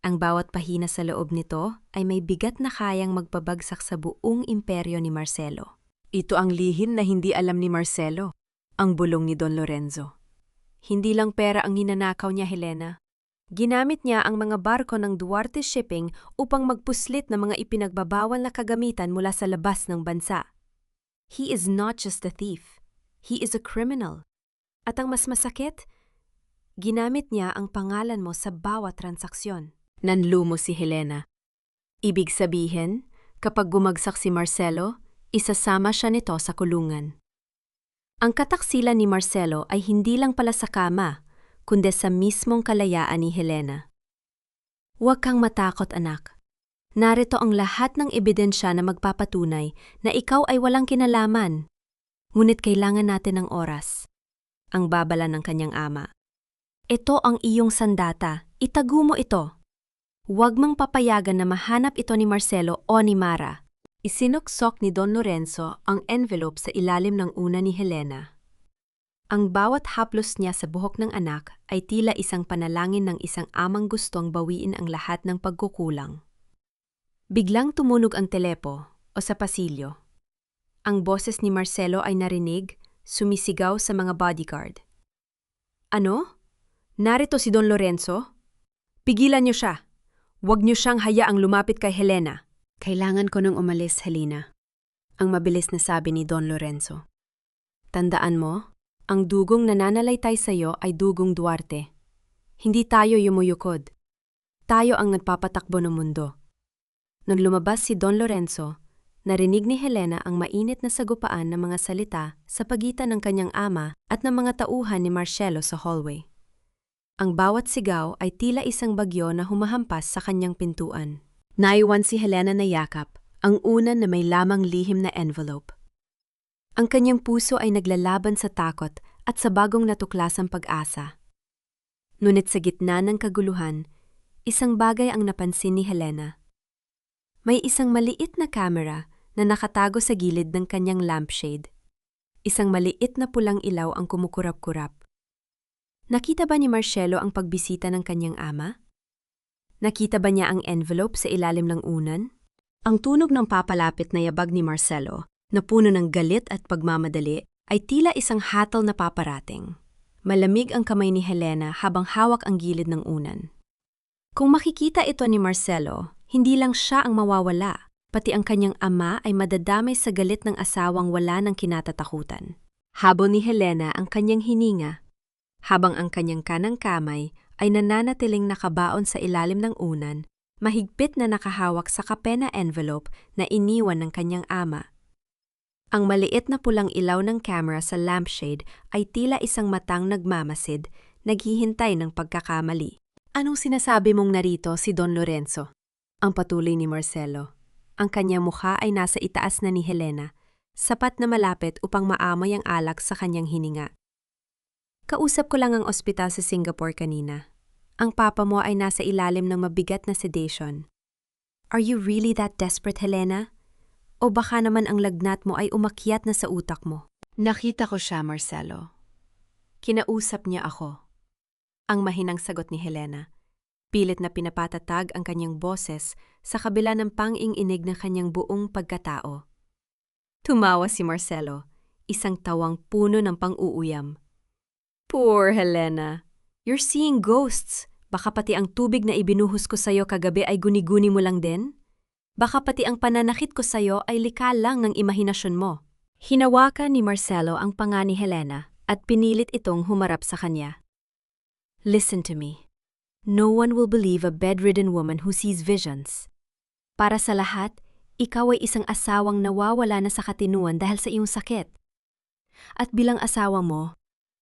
Ang bawat pahina sa loob nito ay may bigat na kayang magpabagsak sa buong imperyo ni Marcelo. "Ito ang lihim na hindi alam ni Marcelo," ang bulong ni Don Lorenzo. "Hindi lang pera ang ninanakaw niya, Helena. Ginamit niya ang mga barko ng Duarte Shipping upang magpuslit ng mga ipinagbabawal na kagamitan mula sa labas ng bansa. He is not just a thief. He is a criminal. At ang mas masakit, ginamit niya ang pangalan mo sa bawat transaksyon." Nanlumo si Helena. Ibig sabihin, kapag bumagsak si Marcelo, isasama siya nito sa kulungan. Ang kataksilan ni Marcelo ay hindi lang pala sa kama, kundi sa mismong kalayaan ni Helena. "Huwag kang matakot, anak. Narito ang lahat ng ebidensya na magpapatunay na ikaw ay walang kinalaman. Ngunit kailangan natin ng oras." Ang babala ng kanyang ama. "Ito ang iyong sandata. Itago mo ito. Huwag mang papayagan na mahanap ito ni Marcelo o ni Mara." Isinuksok ni Don Lorenzo ang envelope sa ilalim ng una ni Helena. Ang bawat haplos niya sa buhok ng anak ay tila isang panalangin ng isang amang gustong bawiin ang lahat ng pagkukulang. Biglang tumunog ang telepo o sa pasilyo. Ang boses ni Marcelo ay narinig, sumisigaw sa mga bodyguard. "Ano? Narito si Don Lorenzo? Pigilan niyo siya. Huwag niyo siyang hayaang lumapit kay Helena." "Kailangan ko nang umalis, Helena," ang mabilis na sabi ni Don Lorenzo. "Tandaan mo, ang dugong nananalaytay sa iyo ay dugong Duarte. Hindi tayo yumuyukod. Tayo ang nagpapatakbo ng mundo." Nang lumabas si Don Lorenzo, narinig ni Helena ang mainit na sagupaan ng mga salita sa pagitan ng kanyang ama at ng mga tauhan ni Marcelo sa hallway. Ang bawat sigaw ay tila isang bagyo na humahampas sa kanyang pintuan. Naiwan si Helena na yakap, ang una na may lamang lihim na envelope. Ang kanyang puso ay naglalaban sa takot at sa bagong natuklasang pag-asa. Ngunit sa gitna ng kaguluhan, isang bagay ang napansin ni Helena. May isang maliit na camera na nakatago sa gilid ng kanyang lampshade. Isang maliit na pulang ilaw ang kumukurap-kurap. Nakita ba ni Marcelo ang pagbisita ng kanyang ama? Nakita ba niya ang envelope sa ilalim ng unan? Ang tunog ng papalapit na yabag ni Marcelo, na puno ng galit at pagmamadali, ay tila isang hatol na paparating. Malamig ang kamay ni Helena habang hawak ang gilid ng unan. Kung makikita ito ni Marcelo, hindi lang siya ang mawawala, pati ang kanyang ama ay madadamay sa galit ng asawang wala ng kinatatakutan. Habol ni Helena ang kanyang hininga, habang ang kanyang kanang kamay ay nananatiling nakabaon sa ilalim ng unan, mahigpit na nakahawak sa kape na envelope na iniwan ng kanyang ama. Ang maliit na pulang ilaw ng camera sa lampshade ay tila isang matang nagmamasid, naghihintay ng pagkakamali. Anong sinasabi mong narito si Don Lorenzo? Ang patuloy ni Marcelo. Ang kanyang mukha ay nasa itaas na ni Helena, sapat na malapit upang maamoy ang alak sa kanyang hininga. Kausap ko lang ang ospital sa Singapore kanina. Ang papa mo ay nasa ilalim ng mabigat na sedation. Are you really that desperate, Helena? O baka naman ang lagnat mo ay umakyat na sa utak mo? Nakita ko siya, Marcelo. Kinausap niya ako. Ang mahinang sagot ni Helena. Pilit na pinapatatag ang kanyang boses sa kabila ng pang-ing-inig ng kanyang buong pagkatao. Tumawa si Marcelo, isang tawang puno ng pang-uuyam. Poor Helena. You're seeing ghosts. Baka pati ang tubig na ibinuhos ko sa'yo kagabi ay guni-guni mo lang din? Baka pati ang pananakit ko sa'yo ay likha lang ng imahinasyon mo. Hinawakan ni Marcelo ang panga ni Helena at pinilit itong humarap sa kanya. Listen to me. No one will believe a bedridden woman who sees visions. Para sa lahat, ikaw ay isang asawang nawawala na sa katinuan dahil sa iyong sakit. At bilang asawa mo,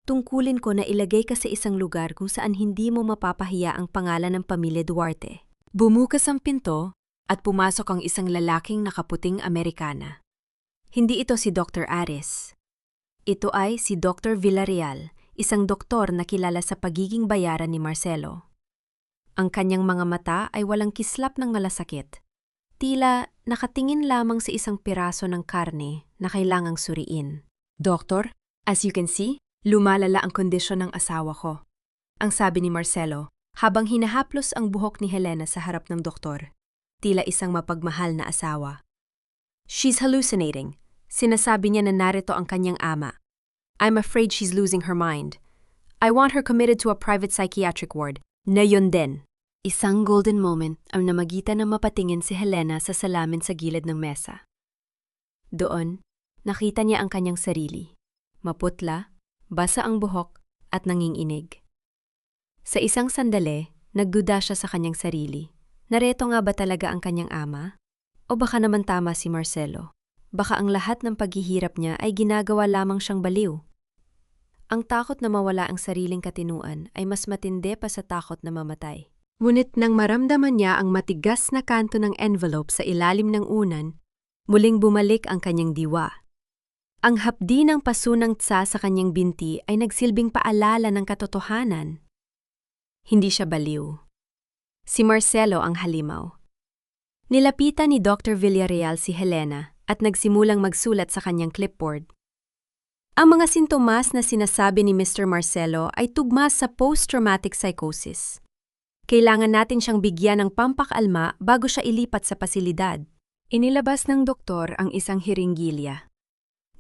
tungkulin ko na ilagay ka sa isang lugar kung saan hindi mo mapapahiya ang pangalan ng pamilya Duarte. Bumukas ang pinto at pumasok ang isang lalaking nakaputing Amerikana. Hindi ito si Dr. Aris. Ito ay si Dr. Villarreal, isang doktor na kilala sa pagiging bayaran ni Marcelo. Ang kanyang mga mata ay walang kislap ng malasakit. Tila nakatingin lamang sa isang piraso ng karne na kailangang suriin. Doktor, as you can see, lumalala ang kondisyon ng asawa ko. Ang sabi ni Marcelo, habang hinahaplos ang buhok ni Helena sa harap ng doktor. Tila isang mapagmahal na asawa. She's hallucinating. Sinasabi niya na narito ang kanyang ama. I'm afraid she's losing her mind. I want her committed to a private psychiatric ward. Na yun din. Isang golden moment ang namagitan na mapatingin si Helena sa salamin sa gilid ng mesa. Doon, nakita niya ang kanyang sarili. Maputla, basa ang buhok at nanginginig. Sa isang sandali, nagduda siya sa kanyang sarili. Nareto nga ba talaga ang kanyang ama? O baka naman tama si Marcelo? Baka ang lahat ng paghihirap niya ay ginagawa lamang siyang baliw. Ang takot na mawala ang sariling katinuan ay mas matindi pa sa takot na mamatay. Ngunit nang maramdaman niya ang matigas na kanto ng envelope sa ilalim ng unan, muling bumalik ang kanyang diwa. Ang hapdi ng pasunang tsa sa kanyang binti ay nagsilbing paalala ng katotohanan. Hindi siya baliw. Si Marcelo ang halimaw. Nilapitan ni Dr. Villarreal si Helena at nagsimulang magsulat sa kanyang clipboard. Ang mga sintomas na sinasabi ni Mr. Marcelo ay tugma sa post-traumatic psychosis. Kailangan natin siyang bigyan ng pampakalma bago siya ilipat sa pasilidad. Inilabas ng doktor ang isang hiringgilya.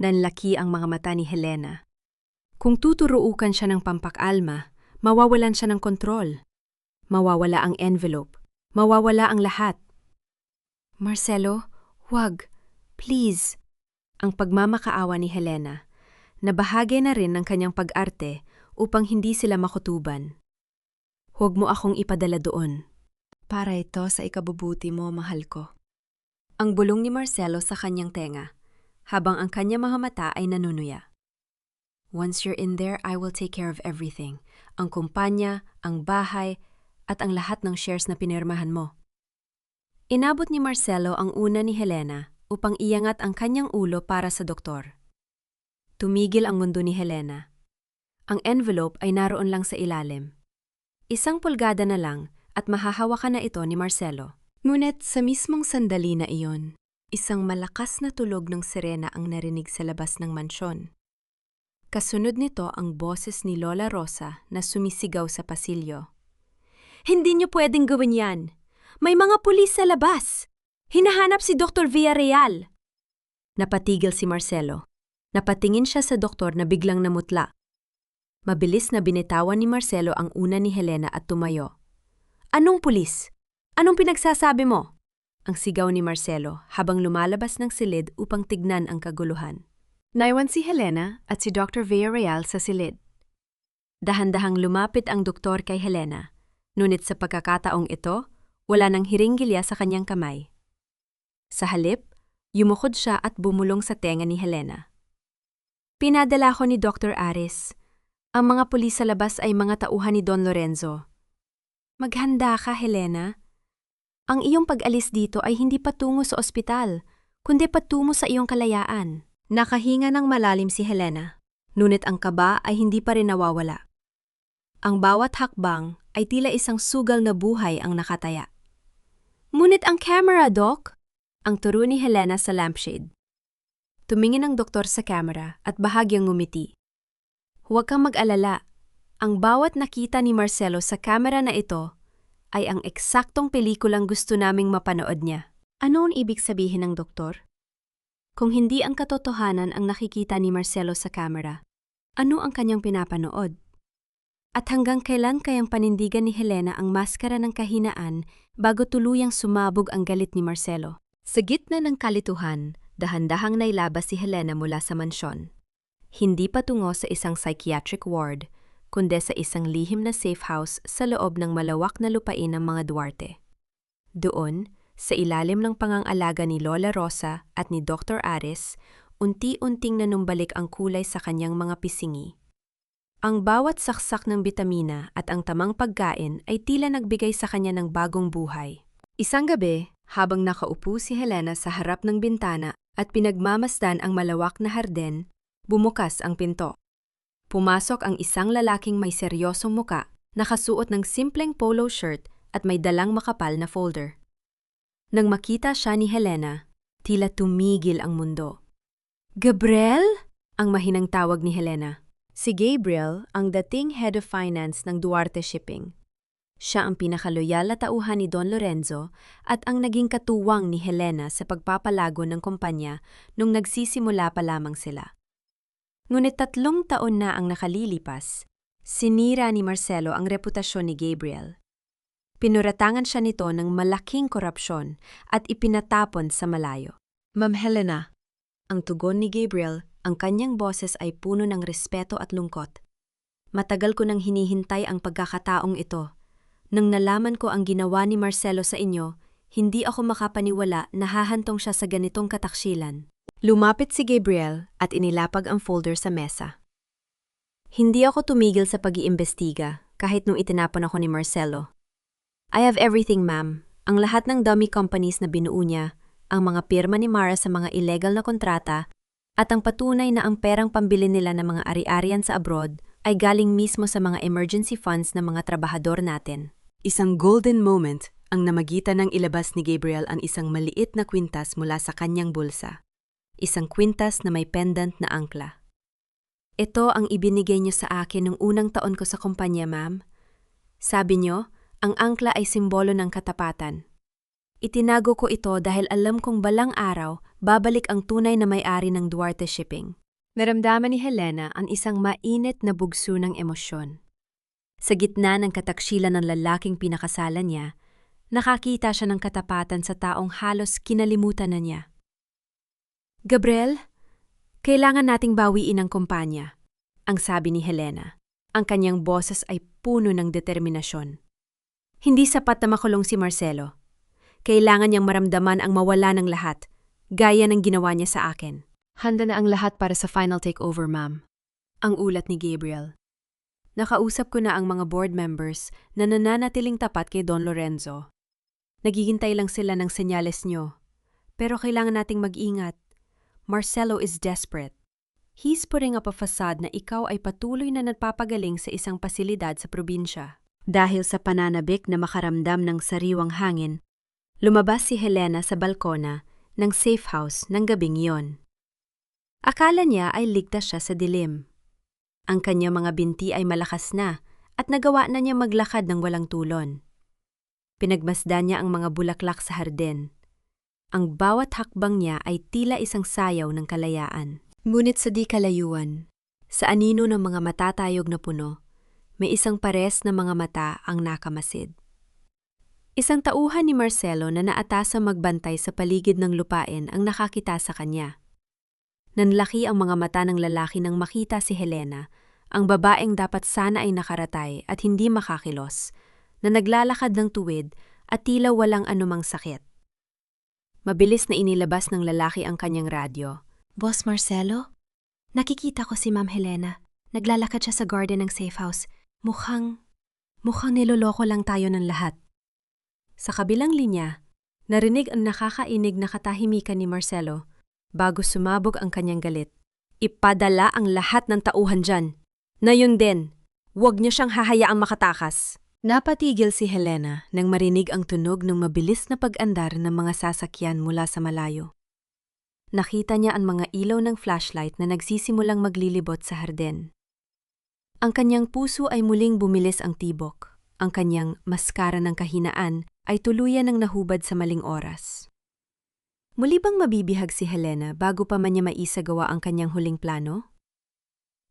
Nanlaki ang mga mata ni Helena. Kung tuturuukan siya ng pampakalma, mawawalan siya ng kontrol. Mawawala ang envelope. Mawawala ang lahat. Marcelo, huwag. Please. Ang pagmamakaawa ni Helena, na bahagi na rin ng kanyang pag-arte upang hindi sila makutuban. Huwag mo akong ipadala doon. Para ito sa ikabubuti mo, mahal ko. Ang bulong ni Marcelo sa kanyang tenga, habang ang kanyang mga mata ay nanunuya. Once you're in there, I will take care of everything. Ang kumpanya, ang bahay, at ang lahat ng shares na pinirmahan mo. Inabot ni Marcelo ang una ni Helena upang iangat ang kanyang ulo para sa doktor. Tumigil ang mundo ni Helena. Ang envelope ay naroon lang sa ilalim. 1 pulgada na lang at mahahawakan na ito ni Marcelo. Ngunit sa mismong sandali na iyon, isang malakas na tulog ng sirena ang narinig sa labas ng mansyon. Kasunod nito ang boses ni Lola Rosa na sumisigaw sa pasilyo. Hindi niyo pwedeng gawin yan. May mga pulis sa labas. Hinahanap si Dr. Villarreal! Napatigil si Marcelo. Napatingin siya sa doktor na biglang namutla. Mabilis na binitawan ni Marcelo ang una ni Helena at tumayo. Anong pulis? Anong pinagsasabi mo? Ang sigaw ni Marcelo habang lumalabas ng silid upang tignan ang kaguluhan. Naiwan si Helena at si Dr. Villarreal sa silid. Dahan-dahang lumapit ang doktor kay Helena, ngunit sa pagkakataong ito, wala nang hiringgilya sa kanyang kamay. Sa halip, yumukod siya at bumulong sa tenga ni Helena. Pinadala ko ni Dr. Ares. Ang mga pulis sa labas ay mga tauhan ni Don Lorenzo. Maghanda ka, Helena. Ang iyong pag-alis dito ay hindi patungo sa ospital, kundi patungo sa iyong kalayaan. Nakahinga ng malalim si Helena, ngunit ang kaba ay hindi pa rin nawawala. Ang bawat hakbang ay tila isang sugal na buhay ang nakataya. Ngunit ang camera, Doc? Ang turo ni Helena sa lampshade. Tumingin ang doktor sa camera at bahagyang ngumiti. Huwag kang mag-alala. Ang bawat nakita ni Marcelo sa camera na ito ay ang eksaktong pelikulang gusto naming mapanood niya. Ano ang ibig sabihin ng doktor? Kung hindi ang katotohanan ang nakikita ni Marcelo sa camera, ano ang kanyang pinapanood? At hanggang kailan kayang panindigan ni Helena ang maskara ng kahinaan bago tuluyang sumabog ang galit ni Marcelo? Sa gitna ng kalituhan, dahan-dahang nailabas si Helena mula sa mansyon. Hindi patungo sa isang psychiatric ward, kundi sa isang lihim na safe house sa loob ng malawak na lupain ng mga Duarte. Doon, sa ilalim ng pangangalaga ni Lola Rosa at ni Dr. Ares, unti-unting nanumbalik ang kulay sa kanyang mga pisingi. Ang bawat saksak ng bitamina at ang tamang pagkain ay tila nagbigay sa kanya ng bagong buhay. Isang gabi, habang nakaupo si Helena sa harap ng bintana at pinagmamasdan ang malawak na harden, bumukas ang pinto. Pumasok ang isang lalaking may seryosong muka, nakasuot ng simpleng polo shirt at may dalang makapal na folder. Nang makita siya ni Helena, tila tumigil ang mundo. Gabriel? Ang mahinang tawag ni Helena. Si Gabriel ang dating head of finance ng Duarte Shipping. Siya ang pinakaloyal na tauhan ni Don Lorenzo at ang naging katuwang ni Helena sa pagpapalago ng kumpanya nung nagsisimula pa lamang sila. Ngunit 3 taon na ang nakalilipas, sinira ni Marcelo ang reputasyon ni Gabriel. Pinuratangan siya nito ng malaking korupsyon at ipinatapon sa malayo. Ma'am Helena, ang tugon ni Gabriel, ang kanyang boses ay puno ng respeto at lungkot. Matagal ko nang hinihintay ang pagkakataong ito. Nang nalaman ko ang ginawa ni Marcelo sa inyo, hindi ako makapaniwala na hahantong siya sa ganitong kataksilan. Lumapit si Gabriel at inilapag ang folder sa mesa. Hindi ako tumigil sa pag-iimbestiga kahit nung itinapon ako ni Marcelo. I have everything, ma'am. Ang lahat ng dummy companies na binuo niya, ang mga pirma ni Mara sa mga illegal na kontrata, at ang patunay na ang perang pambili nila ng mga ari-arian sa abroad ay galing mismo sa mga emergency funds ng mga trabahador natin. Isang golden moment ang namagitan ng ilabas ni Gabriel ang isang maliit na kwintas mula sa kanyang bulsa. Isang kwintas na may pendant na angkla. Ito ang ibinigay niyo sa akin nung unang taon ko sa kumpanya, ma'am. Sabi niyo, ang angkla ay simbolo ng katapatan. Itinago ko ito dahil alam kong balang araw babalik ang tunay na may-ari ng Duarte Shipping. Naramdaman ni Helena ang isang mainit na bugso ng emosyon. Sa gitna ng kataksilan ng lalaking pinakasalan niya, nakakita siya ng katapatan sa taong halos kinalimutan na niya. Gabriel, kailangan nating bawiin ang kumpanya, ang sabi ni Helena. Ang kanyang boses ay puno ng determinasyon. Hindi sapat na makulong si Marcelo. Kailangan niyang maramdaman ang mawala ng lahat, gaya ng ginawa niya sa akin. Handa na ang lahat para sa final takeover, ma'am. Ang ulat ni Gabriel. Nakausap ko na ang mga board members na nananatiling tapat kay Don Lorenzo. Naghihintay lang sila ng senyales nyo. Pero kailangan nating mag-ingat. Marcelo is desperate. He's putting up a facade na ikaw ay patuloy na nagpapagaling sa isang pasilidad sa probinsya. Dahil sa pananabik na makaramdam ng sariwang hangin, lumabas si Helena sa balkona ng safe house ng gabing iyon. Akala niya ay ligtas siya sa dilim. Ang kanyang mga binti ay malakas na at nagawa na niya maglakad ng walang tulon. Pinagmasdan niya ang mga bulaklak sa harden. Ang bawat hakbang niya ay tila isang sayaw ng kalayaan. Ngunit sa di kalayuan, sa anino ng mga matatayog na puno, may isang pares na mga mata ang nakamasid. Isang tauhan ni Marcelo na naatasa magbantay sa paligid ng lupain ang nakakita sa kanya. Nanlaki ang mga mata ng lalaki nang makita si Helena, ang babaeng dapat sana ay nakaratay at hindi makakilos, na naglalakad ng tuwid at tila walang anumang sakit. Mabilis na inilabas ng lalaki ang kanyang radyo. Boss Marcelo? Nakikita ko si Ma'am Helena. Naglalakad siya sa garden ng safe house. Mukhang niloloko lang tayo ng lahat. Sa kabilang linya, narinig ang nakakainig na katahimikan ni Marcelo bago sumabog ang kanyang galit. Ipadala ang lahat ng tauhan dyan. Na yun din, huwag niyo siyang hahayaang makatakas. Napatigil si Helena nang marinig ang tunog ng mabilis na pag-andar ng mga sasakyan mula sa malayo. Nakita niya ang mga ilaw ng flashlight na nagsisimulang maglilibot sa harden. Ang kanyang puso ay muling bumilis ang tibok. Ang kanyang maskara ng kahinaan ay tuluyan ng nahubad sa maling oras. Muli bang mabibihag si Helena bago pa man niya maisagawa ang kanyang huling plano?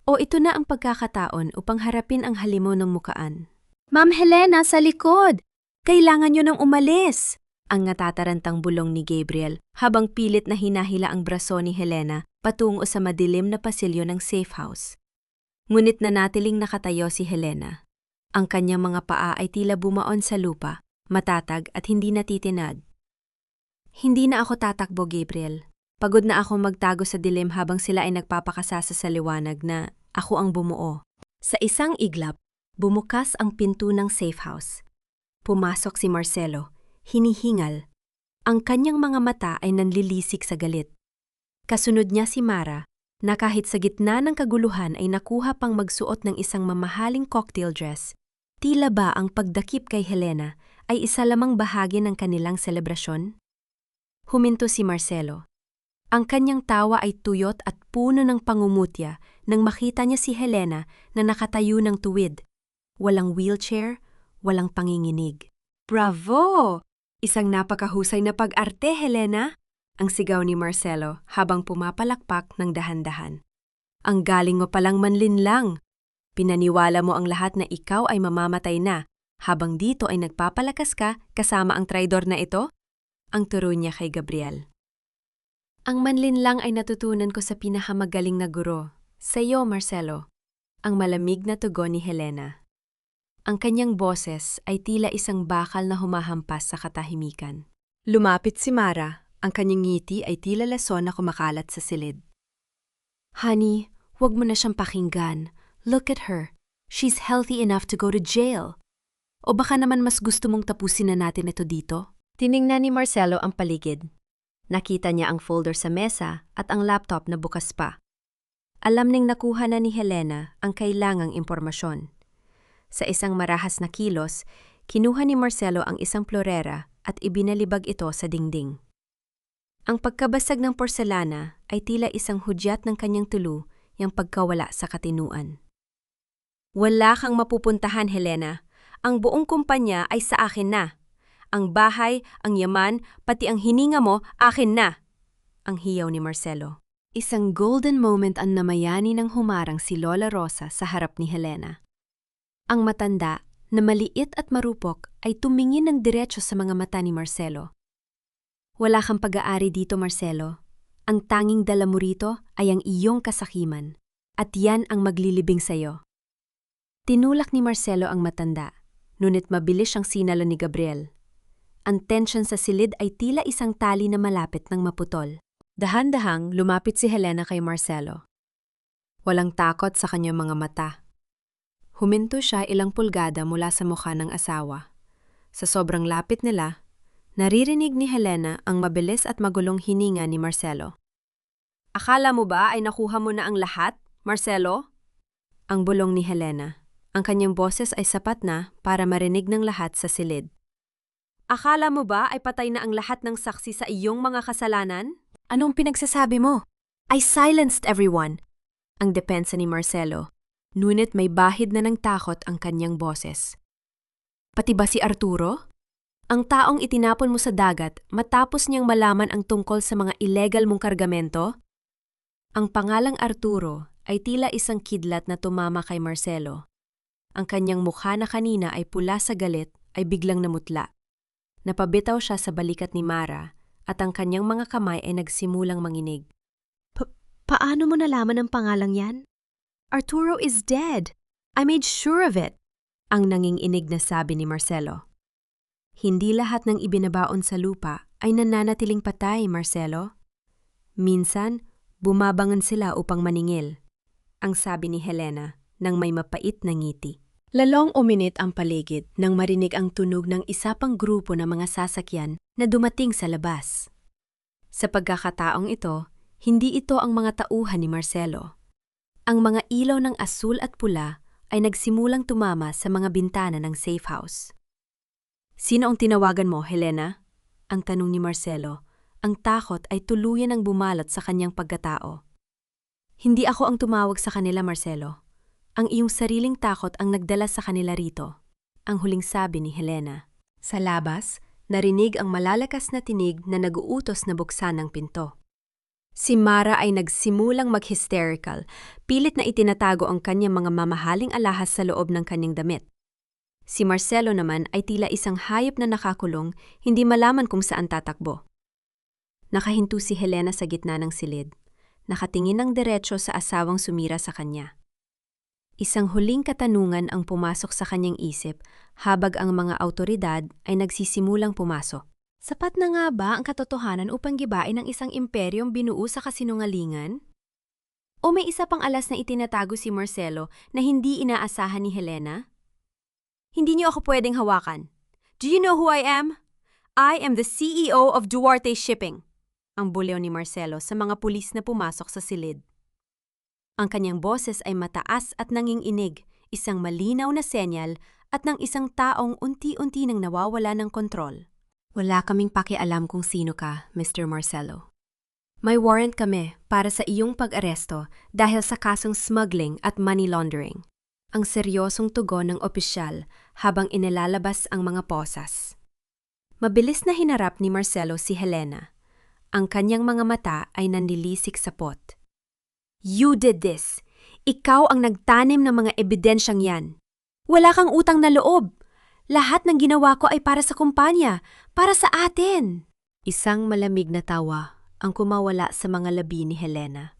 O ito na ang pagkakataon upang harapin ang halimaw ng mukaan? Ma'am Helena, sa likod! Kailangan niyo nang umalis! Ang natatarantang bulong ni Gabriel habang pilit na hinahila ang braso ni Helena patungo sa madilim na pasilyo ng safe house. Ngunit nanatiling nakatayo si Helena. Ang kanyang mga paa ay tila bumaon sa lupa, matatag at hindi natitinag. Hindi na ako tatakbo, Gabriel. Pagod na ako magtago sa dilim habang sila ay nagpapakasasa sa liwanag na ako ang bumuo. Sa isang iglap, bumukas ang pinto ng safe house. Pumasok si Marcelo, hinihingal. Ang kanyang mga mata ay nanlilisik sa galit. Kasunod niya si Mara, na kahit sa gitna ng kaguluhan ay nakuha pang magsuot ng isang mamahaling cocktail dress. Tila ba ang pagdakip kay Helena ay isa lamang bahagi ng kanilang selebrasyon? Huminto si Marcelo. Ang kanyang tawa ay tuyot at puno ng pangungutya nang makita niya si Helena na nakatayo ng tuwid. Walang wheelchair, walang panginginig. Bravo! Isang napakahusay na pag-arte, Helena! Ang sigaw ni Marcelo habang pumapalakpak ng dahan-dahan. Ang galing mo palang manlinlang. Pinaniwala mo ang lahat na ikaw ay mamamatay na, habang dito ay nagpapalakas ka kasama ang traidor na ito? Ang turo niya kay Gabriel. Ang manlinlang ay natutunan ko sa pinakamagaling na guro, sa iyo, Marcelo. Ang malamig na tugon ni Helena. Ang kanyang boses ay tila isang bakal na humahampas sa katahimikan. Lumapit si Mara, ang kanyang ngiti ay tila lason na kumakalat sa silid. Honey, huwag mo na siyang pakinggan. Look at her. She's healthy enough to go to jail. O baka naman mas gusto mong tapusin na natin ito dito? Tiningnan ni Marcelo ang paligid. Nakita niya ang folder sa mesa at ang laptop na bukas pa. Alam ning nakuha na ni Helena ang kailangang impormasyon. Sa isang marahas na kilos, kinuha ni Marcelo ang isang florera at ibinalibag ito sa dingding. Ang pagkabasag ng porselana ay tila isang hudyat ng kanyang tulu yang pagkawala sa katinuan. Wala kang mapupuntahan, Helena. Ang buong kumpanya ay sa akin na. Ang bahay, ang yaman, pati ang hininga mo, akin na. Ang hiyaw ni Marcelo. Isang golden moment ang namayani ng humarang si Lola Rosa sa harap ni Helena. Ang matanda, na maliit at marupok, ay tumingin ng diretso sa mga mata ni Marcelo. Wala kang pag-aari dito, Marcelo. Ang tanging dala mo rito ay ang iyong kasakiman, at yan ang maglilibing sa'yo. Tinulak ni Marcelo ang matanda, ngunit mabilis siyang sinalo ni Gabriel. Ang tensyon sa silid ay tila isang tali na malapit ng maputol. Dahan-dahang lumapit si Helena kay Marcelo. Walang takot sa kanyang mga mata. Huminto siya ilang pulgada mula sa mukha ng asawa. Sa sobrang lapit nila, naririnig ni Helena ang mabilis at magulong hininga ni Marcelo. Akala mo ba ay nakuha mo na ang lahat, Marcelo? Ang bulong ni Helena. Ang kanyang boses ay sapat na para marinig ng lahat sa silid. Akala mo ba ay patay na ang lahat ng saksi sa iyong mga kasalanan? Anong pinagsasabi mo? I silenced everyone. Ang depensa ni Marcelo. Ngunit may bahid na ng takot ang kanyang boses. Pati ba si Arturo? Ang taong itinapon mo sa dagat matapos niyang malaman ang tungkol sa mga illegal mong kargamento? Ang pangalang Arturo ay tila isang kidlat na tumama kay Marcelo. Ang kanyang mukha na kanina ay pula sa galit ay biglang namutla. Napabitaw siya sa balikat ni Mara at ang kanyang mga kamay ay nagsimulang manginig. Paano mo nalaman ang pangalang yan? Arturo is dead. I made sure of it. Ang nanginginig na sabi ni Marcelo. Hindi lahat ng ibinabaon sa lupa ay nananatiling patay, Marcelo. Minsan, bumabangon sila upang maningil. Ang sabi ni Helena nang may mapait na ngiti. Lalong uminit ang paligid nang marinig ang tunog ng isa pang grupo ng mga sasakyan na dumating sa labas. Sa pagkakataong ito, hindi ito ang mga tauhan ni Marcelo. Ang mga ilaw ng asul at pula ay nagsimulang tumama sa mga bintana ng safe house. Sino ang tinawagan mo, Helena? Ang tanong ni Marcelo. Ang takot ay tuluyan ang bumalot sa kanyang pagkatao. Hindi ako ang tumawag sa kanila, Marcelo. Ang iyong sariling takot ang nagdala sa kanila rito. Ang huling sabi ni Helena. Sa labas, narinig ang malalakas na tinig na naguutos na buksan ng pinto. Si Mara ay nagsimulang mag-hysterical, pilit na itinatago ang kanyang mga mamahaling alahas sa loob ng kanyang damit. Si Marcelo naman ay tila isang hayop na nakakulong, hindi malaman kung saan tatakbo. Nakahinto si Helena sa gitna ng silid, nakatingin ng diretsyo sa asawang sumira sa kanya. Isang huling katanungan ang pumasok sa kanyang isip habang ang mga awtoridad ay nagsisimulang pumasok. Sapat na nga ba ang katotohanan upang gibain ng isang imperyong binuo sa kasinungalingan? O may isa pang alas na itinatago si Marcelo na hindi inaasahan ni Helena? Hindi niyo ako pwedeng hawakan. Do you know who I am? I am the CEO of Duarte Shipping. Ang bulyaw ni Marcelo sa mga pulis na pumasok sa silid. Ang kanyang boses ay mataas at nanginginig, isang malinaw na senyal at ng isang taong unti-unti nang nawawala ng kontrol. Wala kaming pakialam kung sino ka, Mr. Marcelo. May warrant kami para sa iyong pag-aresto dahil sa kasong smuggling at money laundering. Ang seryosong tugon ng opisyal habang inilalabas ang mga posas. Mabilis na hinarap ni Marcelo si Helena. Ang kanyang mga mata ay nanlilisik sa pot. You did this. Ikaw ang nagtanim ng mga ebidensyang yan. Wala kang utang na loob. Lahat ng ginawa ko ay para sa kumpanya, para sa atin. Isang malamig na tawa ang kumawala sa mga labi ni Helena.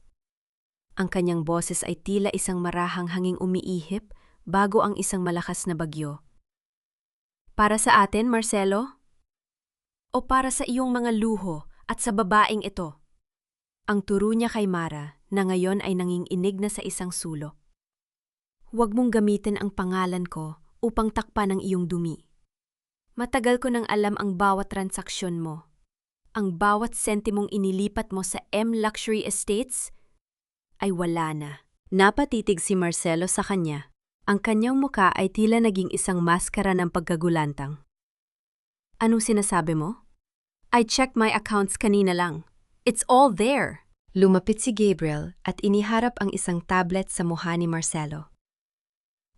Ang kanyang boses ay tila isang marahang hanging umiihip bago ang isang malakas na bagyo. Para sa atin, Marcelo? O para sa iyong mga luho at sa babaeng ito? Ang turo niya kay Mara na ngayon ay nanginginig na sa isang sulok. Huwag mong gamitin ang pangalan ko upang takpan ang iyong dumi. Matagal ko nang alam ang bawat transaksyon mo. Ang bawat sentimong inilipat mo sa M Luxury Estates ay wala na. Napatitig si Marcelo sa kanya. Ang kanyang muka ay tila naging isang maskara ng pagkagulantang. Anong sinasabi mo? I checked my accounts kanina lang. It's all there. Lumapit si Gabriel at iniharap ang isang tablet sa mukha ni Marcelo.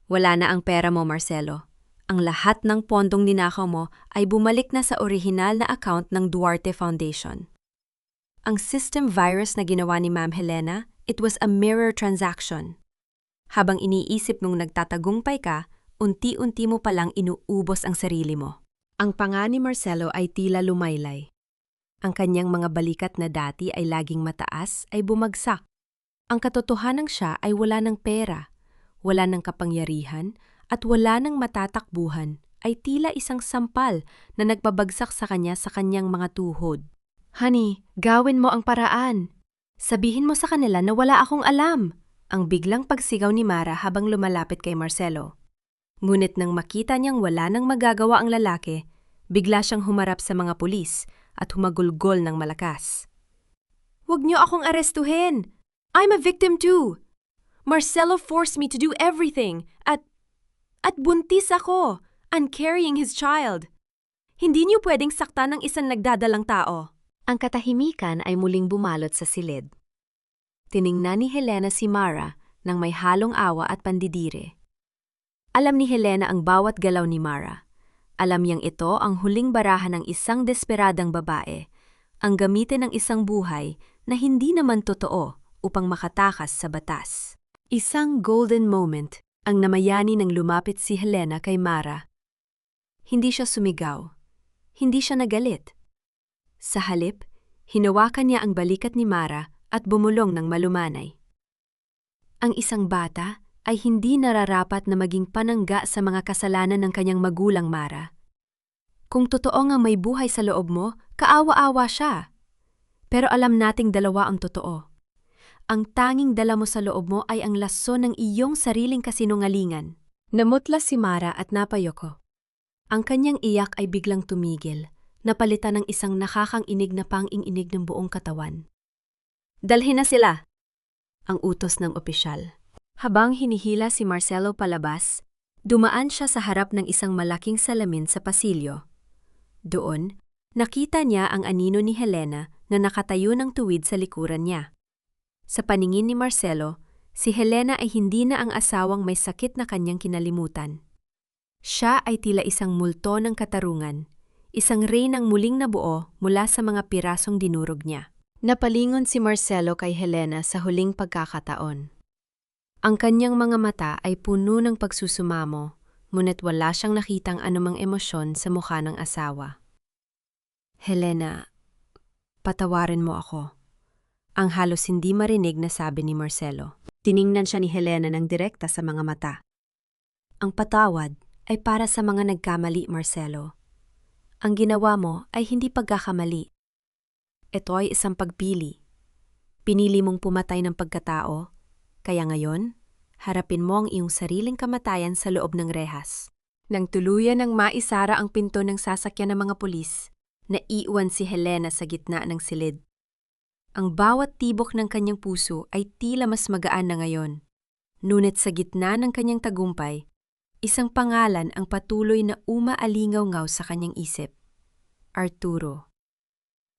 Wala na ang pera mo, Marcelo. Ang lahat ng pondong ninakaw mo ay bumalik na sa orihinal na account ng Duarte Foundation. Ang system virus na ginawa ni Ma'am Helena, it was a mirror transaction. Habang iniisip mong nagtatagumpay ka, unti-unti mo palang inuubos ang sarili mo. Ang panga ni Marcelo ay tila lumaylay. Ang kanyang mga balikat na dati ay laging mataas ay bumagsak. Ang katotohanan siya ay wala ng pera, wala ng kapangyarihan, at wala ng matatakbuhan ay tila isang sampal na nagbabagsak sa kanyang mga tuhod. Honey, gawin mo ang paraan. Sabihin mo sa kanila na wala akong alam. Ang biglang pagsigaw ni Mara habang lumalapit kay Marcelo. Ngunit nang makita niyang wala nang magagawa ang lalaki, bigla siyang humarap sa mga pulis at humagulgol ng malakas. Huwag niyo akong arestuhin! I'm a victim too! Marcelo forced me to do everything at buntis ako and carrying his child. Hindi niyo pwedeng saktan ng isang nagdadalang tao. Ang katahimikan ay muling bumalot sa silid. Tiningnan ni Helena si Mara nang may halong awa at pandidire. Alam ni Helena ang bawat galaw ni Mara. Alam niyang ito ang huling barahan ng isang desperadang babae, ang gamitin ng isang buhay na hindi naman totoo upang makatakas sa batas. Isang golden moment ang namayani nang lumapit si Helena kay Mara. Hindi siya sumigaw. Hindi siya nagalit. Sa halip, hinawakan niya ang balikat ni Mara at bumulong ng malumanay. Ang isang bata ay hindi nararapat na maging panangga sa mga kasalanan ng kanyang magulang, Mara. Kung totoo nga may buhay sa loob mo, kaawa-awa siya. Pero alam nating dalawa ang totoo. Ang tanging dala mo sa loob mo ay ang lason ng iyong sariling kasinungalingan. Namutla si Mara at napayoko. Ang kanyang iyak ay biglang tumigil, napalitan ng isang nakakang-inig na pang-inig ng buong katawan. Dalhin na sila! Ang utos ng opisyal. Habang hinihila si Marcelo palabas, dumaan siya sa harap ng isang malaking salamin sa pasilyo. Doon, nakita niya ang anino ni Helena na nakatayo ng tuwid sa likuran niya. Sa paningin ni Marcelo, si Helena ay hindi na ang asawang may sakit na kanyang kinalimutan. Siya ay tila isang multo ng katarungan, isang reynang muling nabuo mula sa mga pirasong dinurog niya. Napalingon si Marcelo kay Helena sa huling pagkakataon. Ang kanyang mga mata ay puno ng pagsusumamo, ngunit wala siyang nakitang anumang emosyon sa mukha ng asawa. Helena, patawarin mo ako. Ang halos hindi marinig na sabi ni Marcelo. Tiningnan siya ni Helena ng direkta sa mga mata. Ang patawad ay para sa mga nagkamali, Marcelo. Ang ginawa mo ay hindi pagkakamali. Ito ay isang pagpili. Pinili mong pumatay ng pagkatao, kaya ngayon, harapin mo ang iyong sariling kamatayan sa loob ng rehas. Nang tuluyan ng maisara ang pinto ng sasakyan ng mga pulis, naiwan si Helena sa gitna ng silid. Ang bawat tibok ng kanyang puso ay tila mas magaan na ngayon. Ngunit sa gitna ng kanyang tagumpay, isang pangalan ang patuloy na umaalingaw-ngaw sa kanyang isip. Arturo.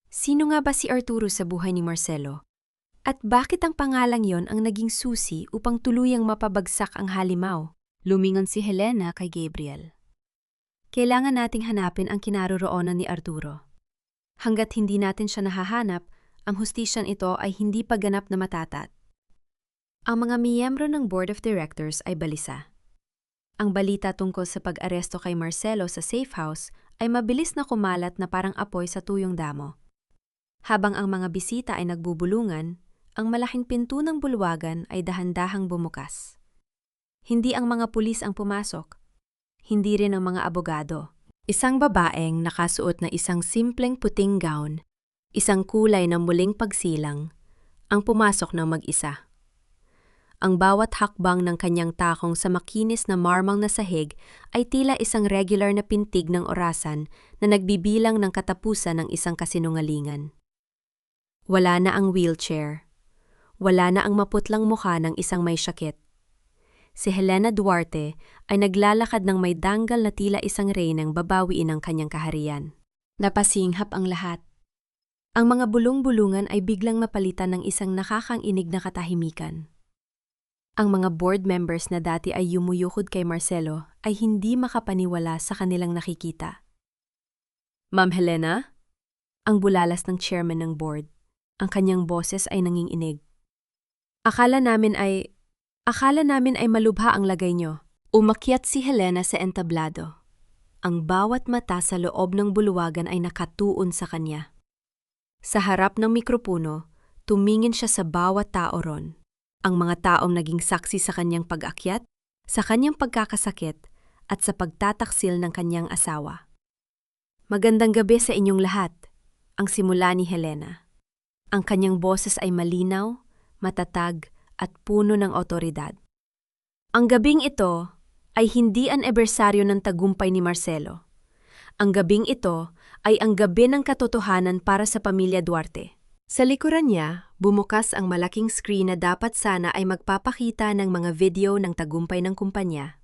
Sino nga ba si Arturo sa buhay ni Marcelo? At bakit ang pangalang yon ang naging susi upang tuluyang mapabagsak ang halimaw? Lumingon si Helena kay Gabriel. Kailangan nating hanapin ang kinaroroonan ni Arturo. Hanggat hindi natin siya nahahanap, ang hustisyan ito ay hindi pa ganap na matatat. Ang mga miyembro ng Board of Directors ay balisa. Ang balita tungkol sa pag-aresto kay Marcelo sa safe house ay mabilis na kumalat na parang apoy sa tuyong damo. Habang ang mga bisita ay nagbubulungan, ang malaking pinto ng bulwagan ay dahan-dahang bumukas. Hindi ang mga pulis ang pumasok. Hindi rin ang mga abogado. Isang babaeng nakasuot na isang simpleng puting gown, isang kulay na muling pagsilang, ang pumasok ng mag-isa. Ang bawat hakbang ng kanyang takong sa makinis na marmang na sahig ay tila isang regular na pintig ng orasan na nagbibilang ng katapusan ng isang kasinungalingan. Wala na ang wheelchair. Wala na ang maputlang mukha ng isang may syakit. Si Helena Duarte ay naglalakad ng may danggal na tila isang reynang babawiin ang kanyang kaharian. Napasinghap ang lahat. Ang mga bulong-bulungan ay biglang mapalitan ng isang nakakang-inig na katahimikan. Ang mga board members na dati ay yumuyukod kay Marcelo ay hindi makapaniwala sa kanilang nakikita. Ma'am Helena? Ang bulalas ng chairman ng board. Ang kanyang boses ay nanginginig. Akala namin ay malubha ang lagay niyo. Umakyat si Helena sa entablado. Ang bawat mata sa loob ng bulwagan ay nakatuon sa kanya. Sa harap ng mikropono, tumingin siya sa bawat tao ron. Ang mga taong naging saksi sa kanyang pag-akyat, sa kanyang pagkakasakit, at sa pagtataksil ng kanyang asawa. Magandang gabi sa inyong lahat, ang simula ni Helena. Ang kanyang boses ay malinaw, matatag, at puno ng otoridad. Ang gabing ito ay hindi anibersaryo ng tagumpay ni Marcelo. Ang gabing ito ay ang gabi ng katotohanan para sa pamilya Duarte. Sa likuran niya, bumukas ang malaking screen na dapat sana ay magpapakita ng mga video ng tagumpay ng kumpanya.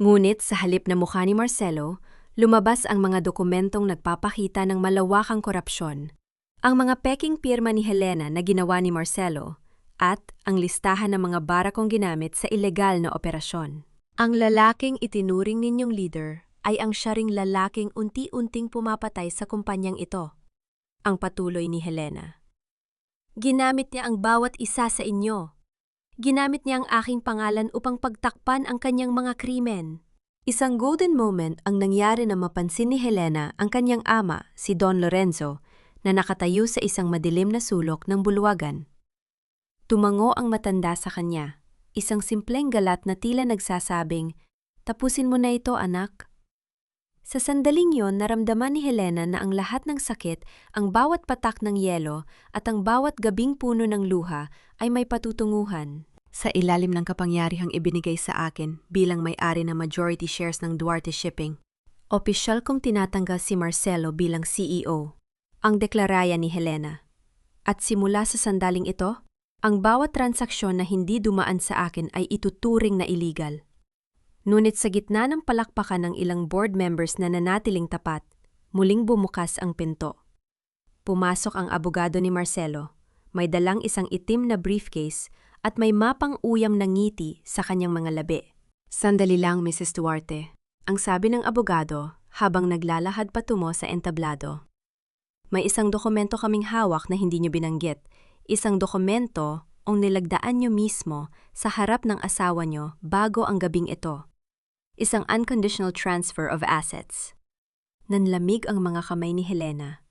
Ngunit sa halip na mukha ni Marcelo, lumabas ang mga dokumentong nagpapakita ng malawakang korupsyon, ang mga peking pirma ni Helena na ginawa ni Marcelo, at ang listahan ng mga barakong ginamit sa ilegal na operasyon. Ang lalaking itinuring ninyong leader ay ang siya ring lalaking unti-unting pumapatay sa kumpanyang ito. Ang patuloy ni Helena. Ginamit niya ang bawat isa sa inyo. Ginamit niya ang aking pangalan upang pagtakpan ang kanyang mga krimen. Isang golden moment ang nangyari na mapansin ni Helena ang kanyang ama, si Don Lorenzo, na nakatayo sa isang madilim na sulok ng bulwagan. Tumango ang matanda sa kanya, isang simpleng galat na tila nagsasabing, "Tapusin mo na ito, anak." Sa sandaling yon, naramdaman ni Helena na ang lahat ng sakit, ang bawat patak ng yelo at ang bawat gabing puno ng luha ay may patutunguhan. Sa ilalim ng kapangyarihang ibinigay sa akin bilang may-ari ng majority shares ng Duarte Shipping, opisyal kong tinatanggal si Marcelo bilang CEO, ang deklaraya ni Helena. At simula sa sandaling ito, ang bawat transaksyon na hindi dumaan sa akin ay ituturing na illegal. Ngunit sa gitna ng palakpakan ng ilang board members na nanatiling tapat, muling bumukas ang pinto. Pumasok ang abogado ni Marcelo, may dalang isang itim na briefcase at may mapang uyam na ngiti sa kanyang mga labi. "Sandali lang, Mrs. Duarte," ang sabi ng abogado habang naglalahad patungo sa entablado. "May isang dokumento kaming hawak na hindi niyo binanggit. Isang dokumento ang nilagdaan niyo mismo sa harap ng asawa niyo bago ang gabing ito. Isang unconditional transfer of assets." Nanlamig ang mga kamay ni Helena.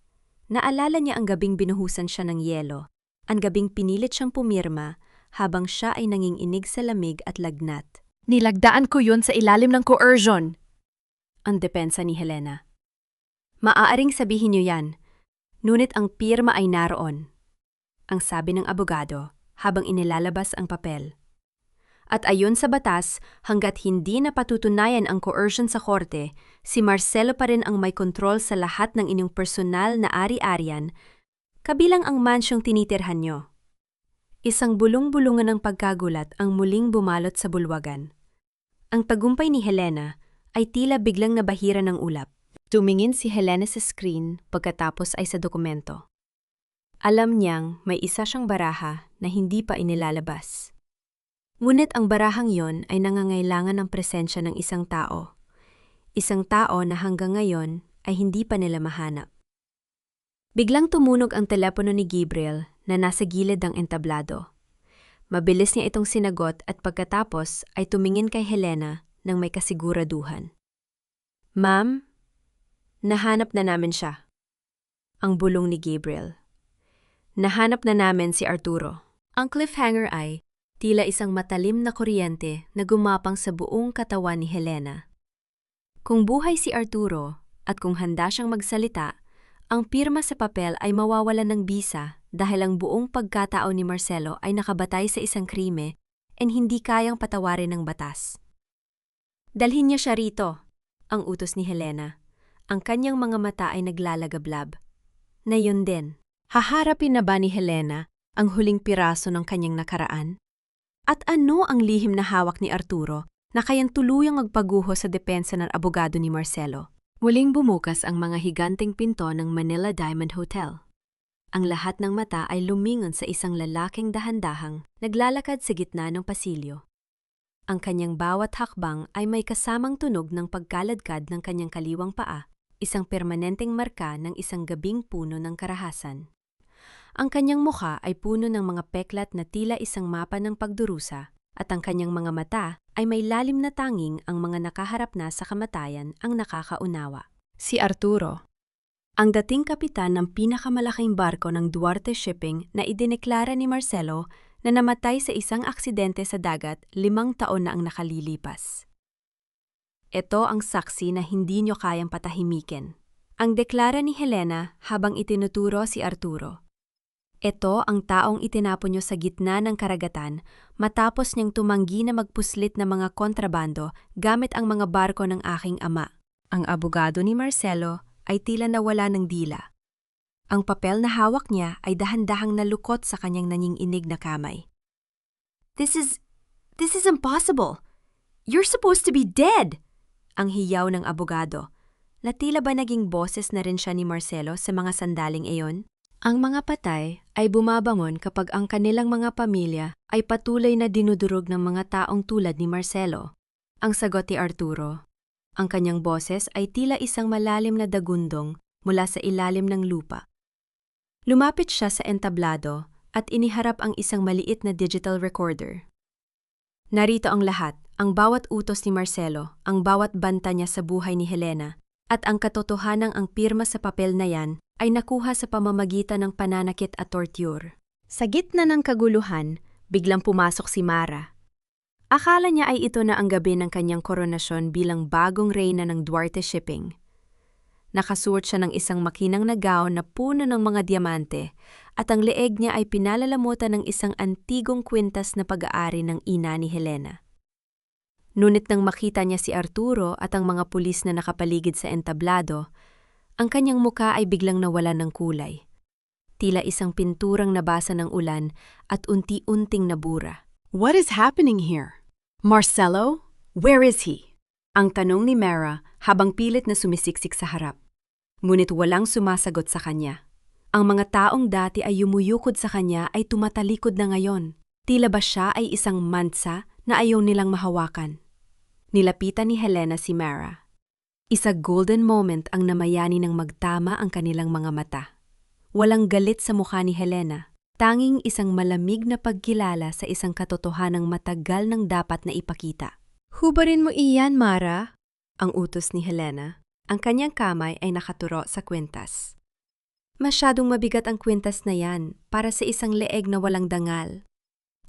Naalala niya ang gabing binuhusan siya ng yelo, ang gabing pinilit siyang pumirma habang siya ay nanginginig sa lamig at lagnat. Nilagdaan ko yun sa ilalim ng coercion. Ang depensa ni Helena. "Maaaring sabihin niyo yan, ngunit ang pirma ay naroon," ang sabi ng abogado habang inilalabas ang papel. At ayon sa batas, hanggat hindi napatutunayan ang coercion sa korte, si Marcelo pa rin ang may kontrol sa lahat ng inyong personal na ari-arian, kabilang ang mansyong tinitirhan nyo. Isang bulong-bulungan ng pagkagulat ang muling bumalot sa bulwagan. Ang tagumpay ni Helena ay tila biglang nabahira ng ulap. Tumingin si Helena sa screen pagkatapos ay sa dokumento. Alam niyang may isa siyang baraha na hindi pa inilalabas. Ngunit ang barahang yon ay nangangailangan ng presensya ng isang tao. Isang tao na hanggang ngayon ay hindi pa nila mahanap. Biglang tumunog ang telepono ni Gabriel na nasa gilid ng entablado. Mabilis niya itong sinagot at pagkatapos ay tumingin kay Helena ng may kasiguraduhan. "Ma'am, nahanap na namin siya." Ang bulong ni Gabriel. "Nahanap na namin si Arturo." Ang cliffhanger ay tila isang matalim na kuryente na gumapang sa buong katawan ni Helena. Kung buhay si Arturo at kung handa siyang magsalita, ang pirma sa papel ay mawawalan ng bisa dahil ang buong pagkatao ni Marcelo ay nakabatay sa isang krime and hindi kayang patawarin ng batas. "Dalhin niya siya rito," ang utos ni Helena. Ang kanyang mga mata ay naglalagablab. Na yun din, haharapin na ba ni Helena ang huling piraso ng kanyang nakaraan? At ano ang lihim na hawak ni Arturo na kayang tuluyang magpaguho sa depensa ng abogado ni Marcelo? Muling bumukas ang mga higanteng pinto ng Manila Diamond Hotel. Ang lahat ng mata ay lumingon sa isang lalaking dahan-dahang naglalakad sa gitna ng pasilyo. Ang kanyang bawat hakbang ay may kasamang tunog ng pagkaladkad ng kanyang kaliwang paa, isang permanenteng marka ng isang gabing puno ng karahasan. Ang kanyang mukha ay puno ng mga peklat na tila isang mapa ng pagdurusa at ang kanyang mga mata ay may lalim na tanging ang mga nakaharap na sa kamatayan ang nakakaunawa. Si Arturo, ang dating kapitan ng pinakamalaking barko ng Duarte Shipping na idineklara ni Marcelo na namatay sa isang aksidente sa dagat 5 taon na ang nakalilipas. Ito ang saksi na hindi nyo kayang patahimikin. Ang deklara ni Helena habang itinuturo si Arturo. Ito ang taong itinapon nyo sa gitna ng karagatan matapos niyang tumanggi na magpuslit ng mga kontrabando gamit ang mga barko ng aking ama. Ang abogado ni Marcelo ay tila nawala ng dila. Ang papel na hawak niya ay dahan-dahang nalukot sa kanyang nanginginig na kamay. This is impossible! You're supposed to be dead! Ang hiyaw ng abogado. Na tila ba naging boses na rin siya ni Marcelo sa mga sandaling iyon? Ang mga patay ay bumabangon kapag ang kanilang mga pamilya ay patuloy na dinudurog ng mga taong tulad ni Marcelo. Ang sagot ni Arturo, Ang kanyang boses ay tila isang malalim na dagundong mula sa ilalim ng lupa. Lumapit siya sa entablado at iniharap ang isang maliit na digital recorder. Narito ang lahat, ang bawat utos ni Marcelo, ang bawat banta niya sa buhay ni Helena, at ang katotohanang ang pirma sa papel na yan ay nakuha sa pamamagitan ng pananakit at torture. Sa gitna ng kaguluhan, biglang pumasok si Mara. Akala niya ay ito na ang gabi ng kanyang koronasyon bilang bagong reyna ng Duarte Shipping. Nakasuot siya ng isang makinang na gown na puno ng mga diamante at ang leeg niya ay pinalalamutan ng isang antigong kwintas na pag-aari ng ina ni Helena. Ngunit nang makita niya si Arturo at ang mga pulis na nakapaligid sa entablado, ang kanyang muka ay biglang nawalan ng kulay. Tila isang pinturang nabasa ng ulan at unti-unting nabura. What is happening here? Marcelo? Where is he? Ang tanong ni Mara habang pilit na sumisiksik sa harap. Ngunit walang sumasagot sa kanya. Ang mga taong dati ay yumuyukod sa kanya ay tumatalikod na ngayon. Tila ba siya ay isang mansa na ayaw nilang mahawakan. Nilapitan ni Helena si Mara. Isa golden moment ang namayani ng magtama ang kanilang mga mata. Walang galit sa mukha ni Helena. Tanging isang malamig na pagkilala sa isang katotohanang matagal nang dapat na ipakita. Hubarin mo iyan, Mara. Ang utos ni Helena. Ang kanyang kamay ay nakaturo sa kwintas. Masyadong mabigat ang kwintas na yan para sa isang leeg na walang dangal.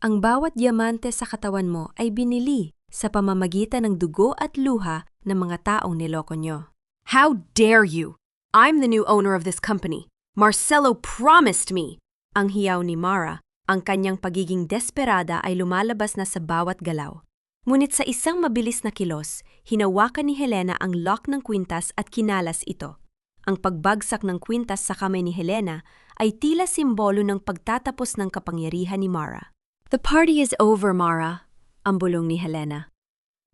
Ang bawat diamante sa katawan mo ay binili sa pamamagitan ng dugo at luha ng mga taong niloko nyo. How dare you? I'm the new owner of this company. Marcelo promised me. Ang hiyaw ni Mara, ang kanyang pagiging desperada ay lumalabas na sa bawat galaw. Ngunit sa isang mabilis na kilos, hinawakan ni Helena ang lock ng kwintas at kinalas ito. Ang pagbagsak ng kwintas sa kamay ni Helena ay tila simbolo ng pagtatapos ng kapangyarihan ni Mara. The party is over, Mara. Ang bulong ni Helena.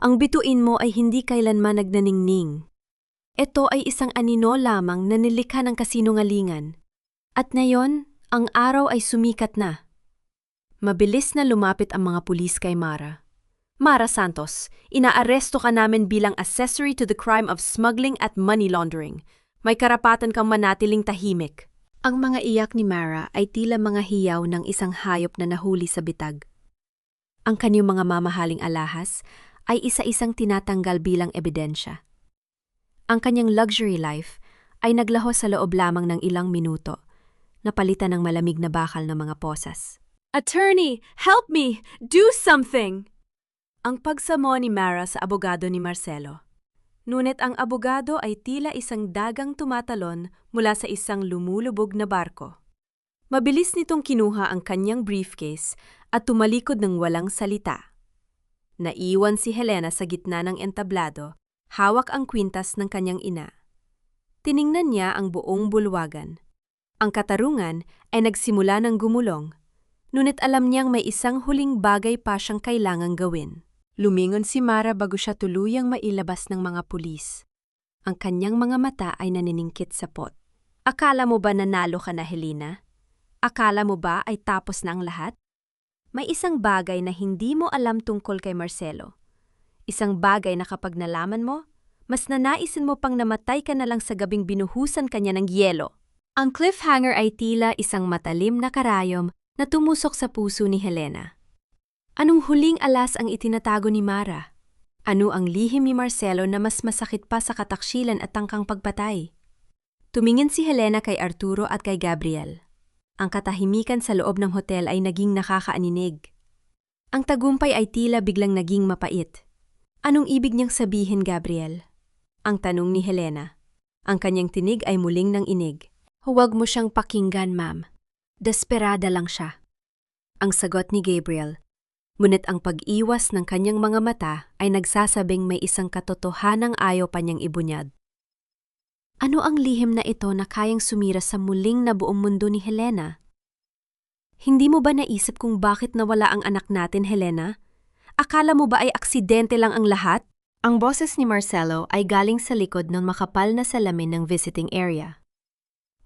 Ang bituin mo ay hindi kailanman nagnaningning. Ito ay isang anino lamang na nilikha ng kasinungalingan. At ngayon, ang araw ay sumikat na. Mabilis na lumapit ang mga pulis kay Mara. Mara Santos, inaaresto ka namin bilang accessory to the crime of smuggling at money laundering. May karapatan kang manatiling tahimik. Ang mga iyak ni Mara ay tila mga hiyaw ng isang hayop na nahuli sa bitag. Ang kanyang mga mamahaling alahas ay isa-isang tinatanggal bilang ebidensya. Ang kanyang luxury life ay naglaho sa loob lamang ng ilang minuto, napalitan ng malamig na bakal ng mga posas. Attorney, help me! Do something! Ang pagsamo ni Mara sa abogado ni Marcelo. Ngunit ang abogado ay tila isang dagang tumatalon mula sa isang lumulubog na barko. Mabilis nitong kinuha ang kanyang briefcase at tumalikod ng walang salita. Naiwan si Helena sa gitna ng entablado, hawak ang kwintas ng kanyang ina. Tiningnan niya ang buong bulwagan. Ang katarungan ay nagsimula ng gumulong, ngunit alam niyang may isang huling bagay pa siyang kailangang gawin. Lumingon si Mara bago siya tuluyang mailabas ng mga pulis. Ang kanyang mga mata ay naniningkit sa pot. Akala mo ba nanalo ka na, Helena? Akala mo ba ay tapos na ang lahat? May isang bagay na hindi mo alam tungkol kay Marcelo. Isang bagay na kapag nalaman mo, mas nanaisin mo pang namatay ka na lang sa gabing binuhusan kanya ng yelo. Ang cliffhanger ay tila isang matalim na karayom na tumusok sa puso ni Helena. Anong huling alas ang itinatago ni Mara? Ano ang lihim ni Marcelo na mas masakit pa sa kataksilan at tangkang pagpatay? Tumingin si Helena kay Arturo at kay Gabriel. Ang katahimikan sa loob ng hotel ay naging nakakaaninig. Ang tagumpay ay tila biglang naging mapait. Anong ibig niyang sabihin, Gabriel? Ang tanong ni Helena. Ang kanyang tinig ay muling nang inig. Huwag mo siyang pakinggan, ma'am. Desperada lang siya. Ang sagot ni Gabriel. Ngunit ang pag-iwas ng kanyang mga mata ay nagsasabing may isang katotohanang ayaw pa niyang ibunyad. Ano ang lihim na ito na kayang sumira sa muling na buong mundo ni Helena? Hindi mo ba naisip kung bakit nawala ang anak natin, Helena? Akala mo ba ay aksidente lang ang lahat? Ang boses ni Marcelo ay galing sa likod ng makapal na salamin ng visiting area.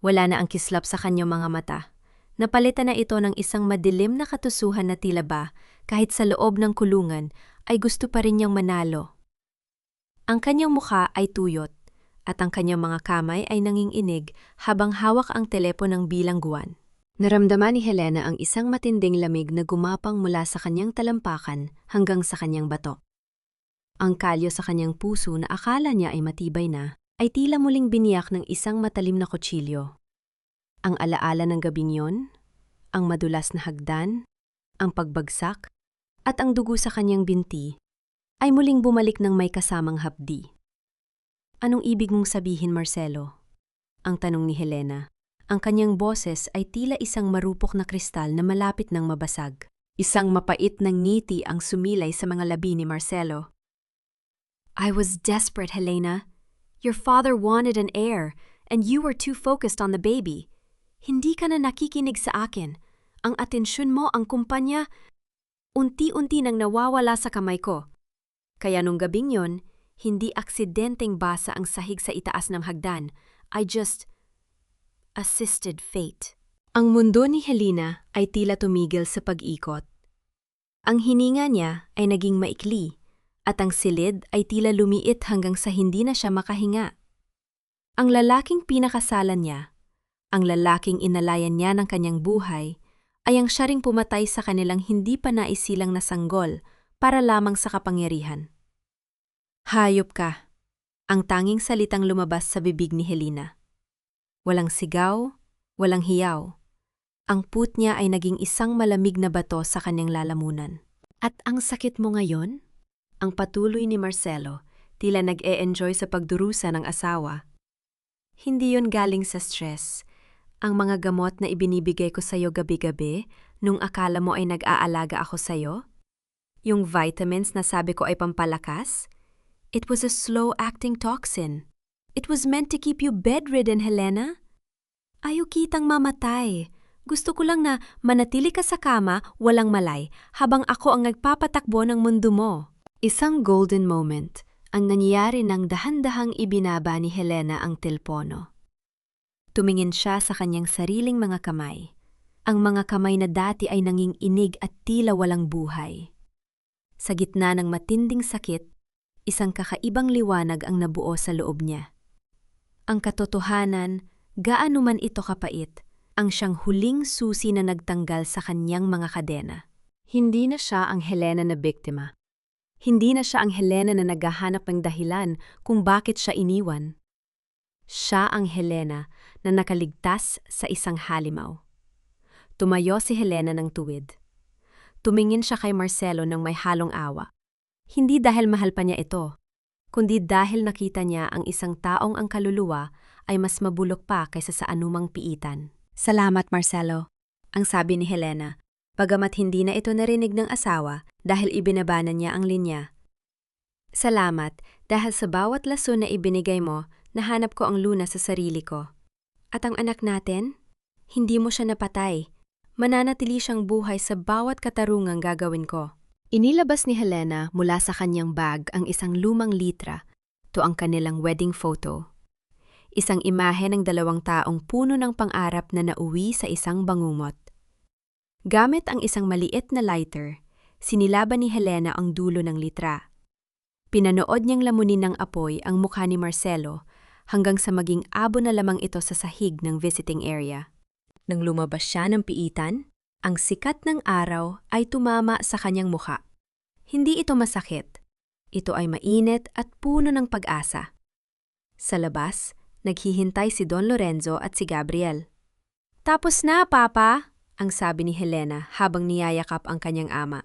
Wala na ang kislap sa kanyang mga mata. Napalitan na ito ng isang madilim na katusuhan na tila ba, kahit sa loob ng kulungan, ay gusto pa rin niyang manalo. Ang kanyang mukha ay tuyot at ang kanyang mga kamay ay nanginginig habang hawak ang teleponong bilangguan. Naramdaman ni Helena ang isang matinding lamig na gumapang mula sa kanyang talampakan hanggang sa kanyang batok. Ang kalyo sa kanyang puso na akala niya ay matibay na, ay tila muling biniyak ng isang matalim na kutsilyo. Ang alaala ng gabing yon, ang madulas na hagdan, ang pagbagsak, at ang dugo sa kanyang binti, ay muling bumalik ng may kasamang hapdi. Anong ibig mong sabihin, Marcelo? Ang tanong ni Helena. Ang kanyang boses ay tila isang marupok na kristal na malapit ng mabasag. Isang mapait na ngiti ang sumilay sa mga labi ni Marcelo. I was desperate, Helena. Your father wanted an heir, and you were too focused on the baby. Hindi ka na nakikinig sa akin. Ang atensyon mo, ang kumpanya, unti-unti nang nawawala sa kamay ko. Kaya nung gabing yon, hindi aksidenteng basa ang sahig sa itaas ng hagdan. I just assisted fate. Ang mundo ni Helena ay tila tumigil sa pag-ikot. Ang hininga niya ay naging maikli at ang silid ay tila lumiit hanggang sa hindi na siya makahinga. Ang lalaking pinakasalan niya, ang lalaking inalayan niya ng kanyang buhay, ay ang siya ring pumatay sa kanilang hindi pa naisilang na sanggol para lamang sa kapangyarihan. Hayop ka, ang tanging salitang lumabas sa bibig ni Helena. Walang sigaw, walang hiyaw. Ang puwet niya ay naging isang malamig na bato sa kanyang lalamunan. At ang sakit mo ngayon? Ang patuloy ni Marcelo, tila nag-e-enjoy sa pagdurusa ng asawa. Hindi yon galing sa stress. Ang mga gamot na ibinibigay ko sa'yo gabi-gabi nung akala mo ay nag-aalaga ako sa'yo? Yung vitamins na sabi ko ay pampalakas? It was a slow-acting toxin. It was meant to keep you bedridden, Helena. Ayaw kitang mamatay. Gusto ko lang na manatili ka sa kama, walang malay, habang ako ang nagpapatakbo ng mundo mo. Isang golden moment ang nangyari nang dahan-dahang ibinaba ni Helena ang telpono. Tumingin siya sa kanyang sariling mga kamay. Ang mga kamay na dati ay nanging inig at tila walang buhay. Sa gitna ng matinding sakit, isang kakaibang liwanag ang nabuo sa loob niya. Ang katotohanan, gaano man ito kapait, ang siyang huling susi na nagtanggal sa kanyang mga kadena. Hindi na siya ang Helena na biktima. Hindi na siya ang Helena na naghahanap ng dahilan kung bakit siya iniwan. Siya ang Helena na nakaligtas sa isang halimaw. Tumayo si Helena ng tuwid. Tumingin siya kay Marcelo ng may halong awa. Hindi dahil mahal pa niya ito, kundi dahil nakita niya ang isang taong ang kaluluwa ay mas mabulok pa kaysa sa anumang piitan. Salamat, Marcelo, ang sabi ni Helena, bagamat hindi na ito narinig ng asawa dahil ibinabanan niya ang linya. Salamat dahil sa bawat lason na ibinigay mo, nahanap ko ang lunas sa sarili ko. At ang anak natin? Hindi mo siya napatay. Mananatili siyang buhay sa bawat katarungang gagawin ko. Inilabas ni Helena mula sa kanyang bag ang isang lumang litra, to ang kanilang wedding photo. Isang imahe ng dalawang taong puno ng pangarap na nauwi sa isang bangungot. Gamit ang isang maliit na lighter, sinilaban ni Helena ang dulo ng litra. Pinanood niyang lamunin ng apoy ang mukha ni Marcelo hanggang sa maging abo na lamang ito sa sahig ng visiting area. Nang lumabas siya ng piitan, ang sikat ng araw ay tumama sa kanyang mukha. Hindi ito masakit. Ito ay mainit at puno ng pag-asa. Sa labas, naghihintay si Don Lorenzo at si Gabriel. Tapos na, Papa, ang sabi ni Helena habang niyayakap ang kanyang ama.